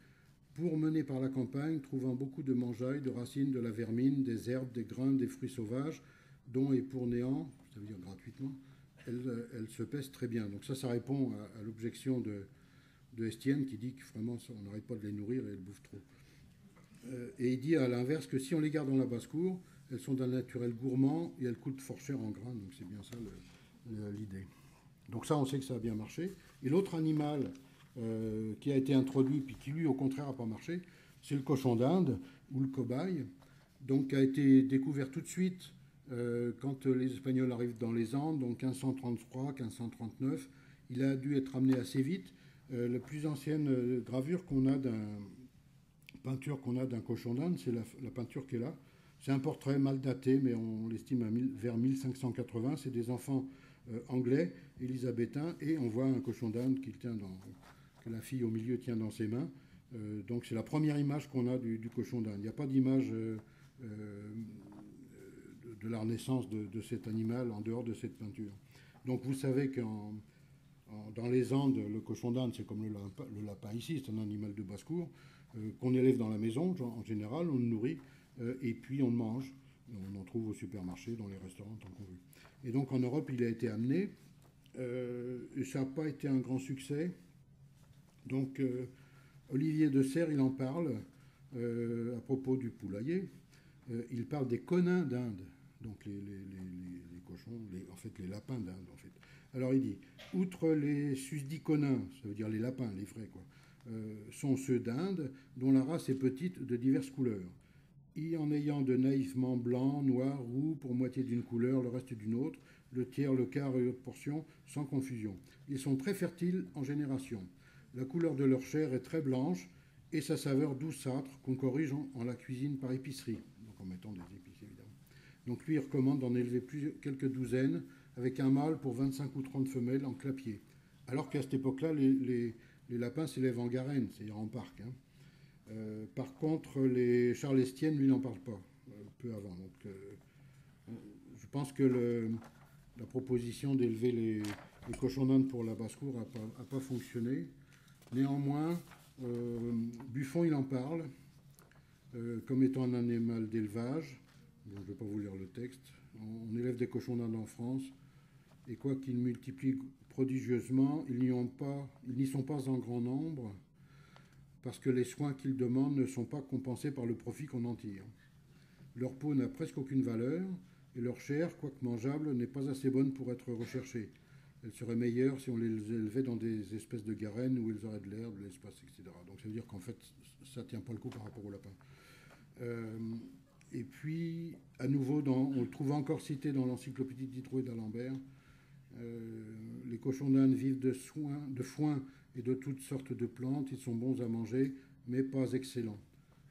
pour mener par la campagne, trouvant beaucoup de mangeailles, de racines, de la vermine, des herbes, des grains, des fruits sauvages, dont et pour néant, ça veut dire gratuitement, elle se pèse très bien. Donc ça répond à l'objection de Estienne qui dit que vraiment on n'arrête pas de les nourrir et elles bouffent trop. Et il dit à l'inverse que si on les garde dans la basse-cour, elles sont d'un naturel gourmand et elles coûtent fort cher en grains, donc c'est bien ça l'idée. Donc ça, on sait que ça a bien marché. Et l'autre animal qui a été introduit, puis qui lui, au contraire, n'a pas marché, c'est le cochon d'Inde, ou le cobaye, donc qui a été découvert tout de suite quand les Espagnols arrivent dans les Andes, donc 1533, 1539. Il a dû être amené assez vite. La plus ancienne gravure qu'on a peinture qu'on a d'un cochon d'Inde, c'est la peinture qui est là. C'est un portrait mal daté, mais on l'estime vers 1580. C'est des enfants anglais, élisabétains, et on voit un cochon d'Inde que la fille au milieu tient dans ses mains. Donc c'est la première image qu'on a du cochon d'Inde. Il n'y a pas d'image de la renaissance de cet animal en dehors de cette peinture. Donc vous savez que dans les Andes, le cochon d'Inde, c'est comme le lapin ici, c'est un animal de basse-cour, qu'on élève dans la maison, en général, on le nourrit, et puis on le mange. On en trouve au supermarché, dans les restaurants, tant qu'on veut. Et donc en Europe, il a été amené, et ça n'a pas été un grand succès. Donc Olivier de Serres, il en parle à propos du poulailler. Il parle des conins d'Inde, donc les cochons, en fait les lapins d'Inde en fait. Alors il dit, outre les susdits conins, ça veut dire les lapins, les vrais quoi, sont ceux d'Inde dont la race est petite de diverses couleurs. Y en ayant de naïvement blanc, noir, roux, pour moitié d'une couleur, le reste d'une autre, le tiers, le quart et autres portions, sans confusion. Ils sont très fertiles en génération. La couleur de leur chair est très blanche et sa saveur douceâtre qu'on corrige en la cuisine par épicerie, donc en mettant des épices évidemment. Donc lui, il recommande d'en élever quelques douzaines avec un mâle pour 25 ou 30 femelles en clapier. Alors qu'à cette époque-là, les lapins s'élèvent en garenne, c'est-à-dire en parc. Hein. Par contre, les Charles Estienne, lui, n'en parle pas, peu avant. Donc, je pense que la proposition d'élever les cochons d'Inde pour la basse-cour n'a pas fonctionné. Néanmoins, Buffon, il en parle comme étant un animal d'élevage. Bon, je ne vais pas vous lire le texte. On élève des cochons d'Inde en France, et quoiqu'ils multiplient prodigieusement, ils n'y sont pas en grand nombre, parce que les soins qu'ils demandent ne sont pas compensés par le profit qu'on en tire. Leur peau n'a presque aucune valeur, et leur chair, quoique mangeable, n'est pas assez bonne pour être recherchée. Elle serait meilleure si on les élevait dans des espèces de garennes où ils auraient de l'herbe, de l'espace, etc. Donc ça veut dire qu'en fait, ça ne tient pas le coup par rapport au lapin. Et puis, à nouveau, on le trouve encore cité dans l'encyclopédie de Diderot et d'Alembert, les cochons d'Inde vivent de foin et de toutes sortes de plantes. Ils sont bons à manger, mais pas excellents.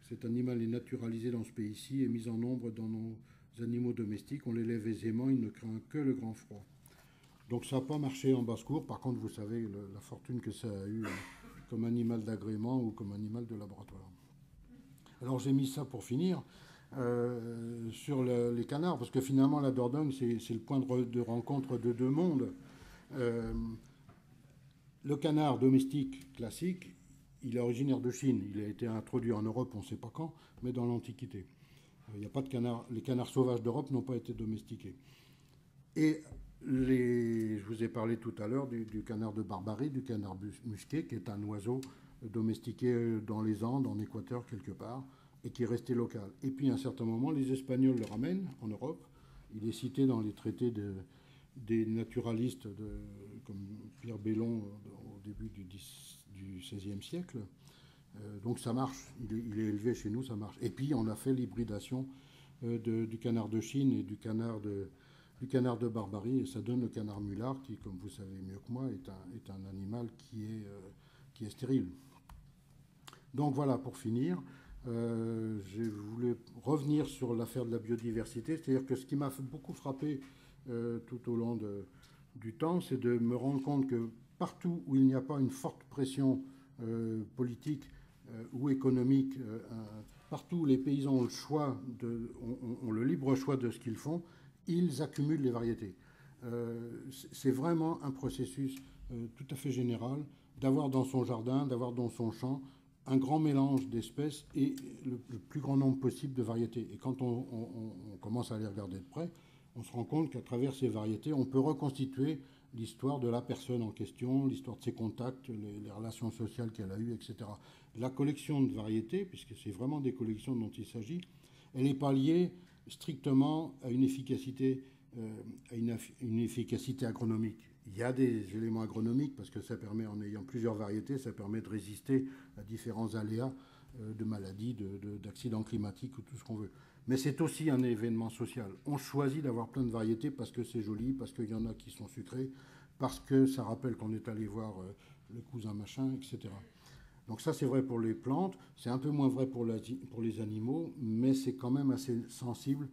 Cet animal est naturalisé dans ce pays-ci et mis en nombre dans nos animaux domestiques. On l'élève aisément, il ne craint que le grand froid. Donc ça n'a pas marché en basse-cour. Par contre, vous savez la fortune que ça a eu comme animal d'agrément ou comme animal de laboratoire. Alors j'ai mis ça pour finir sur les canards, parce que finalement la Dordogne, c'est le point de rencontre de deux mondes. Le canard domestique classique, il est originaire de Chine. Il a été introduit en Europe, on ne sait pas quand, mais dans l'Antiquité. Il n'y a pas de canard. Les canards sauvages d'Europe n'ont pas été domestiqués. Et je vous ai parlé tout à l'heure du canard de Barbarie, du canard musqué, qui est un oiseau domestiqué dans les Andes, en Équateur quelque part, et qui est resté local. Et puis à un certain moment, les Espagnols le ramènent en Europe. Il est cité dans les traités des naturalistes comme Pierre Bellon au début du XVIe siècle. Donc ça marche, il est élevé chez nous, ça marche. Et puis on a fait l'hybridation du canard de Chine et du canard de Barbarie, et ça donne le canard mulard qui, comme vous savez mieux que moi, est un animal qui est stérile. Donc voilà, pour finir, je voulais revenir sur l'affaire de la biodiversité, c'est-à-dire que ce qui m'a beaucoup frappé tout au long du temps, c'est de me rendre compte que partout où il n'y a pas une forte pression politique ou économique, partout où les paysans ont le choix, ont le libre choix de ce qu'ils font, ils accumulent les variétés. C'est vraiment un processus tout à fait général d'avoir dans son jardin, d'avoir dans son champ un grand mélange d'espèces et le plus grand nombre possible de variétés. Et quand on commence à les regarder de près, on se rend compte qu'à travers ces variétés, on peut reconstituer l'histoire de la personne en question, l'histoire de ses contacts, les relations sociales qu'elle a eues, etc. La collection de variétés, puisque c'est vraiment des collections dont il s'agit, elle n'est pas liée strictement à une efficacité agronomique. Il y a des éléments agronomiques parce que ça permet, en ayant plusieurs variétés, ça permet de résister à différents aléas de maladies, d'accidents climatiques ou tout ce qu'on veut. Mais c'est aussi un événement social. On choisit d'avoir plein de variétés parce que c'est joli, parce qu'il y en a qui sont sucrées, parce que ça rappelle qu'on est allé voir le cousin machin, etc. Donc ça, c'est vrai pour les plantes, c'est un peu moins vrai pour les animaux, mais c'est quand même assez sensible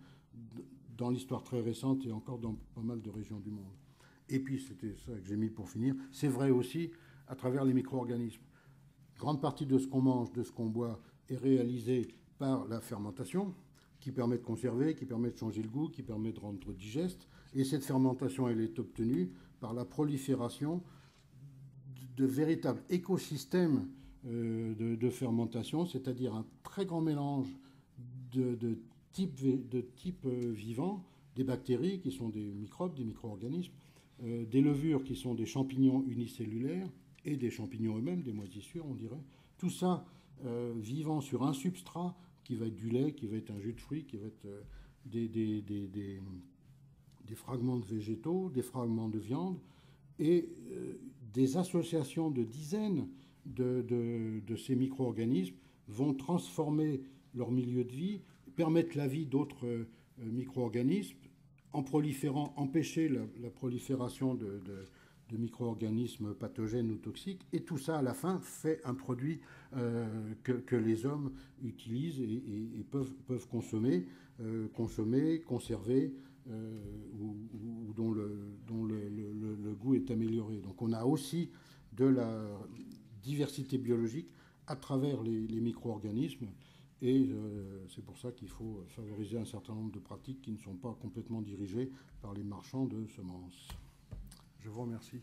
dans l'histoire très récente et encore dans pas mal de régions du monde. Et puis, c'était ça que j'ai mis pour finir, c'est vrai aussi à travers les micro-organismes. Grande partie de ce qu'on mange, de ce qu'on boit, est réalisée par la fermentation, qui permet de conserver, qui permet de changer le goût, qui permet de rendre digeste. Et cette fermentation, elle est obtenue par la prolifération de véritables écosystèmes de fermentation, c'est-à-dire un très grand mélange de types vivants, des bactéries qui sont des microbes, des micro-organismes, des levures qui sont des champignons unicellulaires et des champignons eux-mêmes, des moisissures on dirait. Tout ça vivant sur un substrat qui va être du lait, qui va être un jus de fruits, qui va être des fragments de végétaux, des fragments de viande, et des associations de dizaines de ces micro-organismes vont transformer leur milieu de vie, permettre la vie d'autres micro-organismes, en proliférant, empêcher la prolifération de micro-organismes pathogènes ou toxiques, et tout ça à la fin fait un produit que les hommes utilisent et peuvent consommer, conserver, ou dont le goût est amélioré. Donc on a aussi de la diversité biologique à travers les micro-organismes, et c'est pour ça qu'il faut favoriser un certain nombre de pratiques qui ne sont pas complètement dirigées par les marchands de semences. Je vous remercie.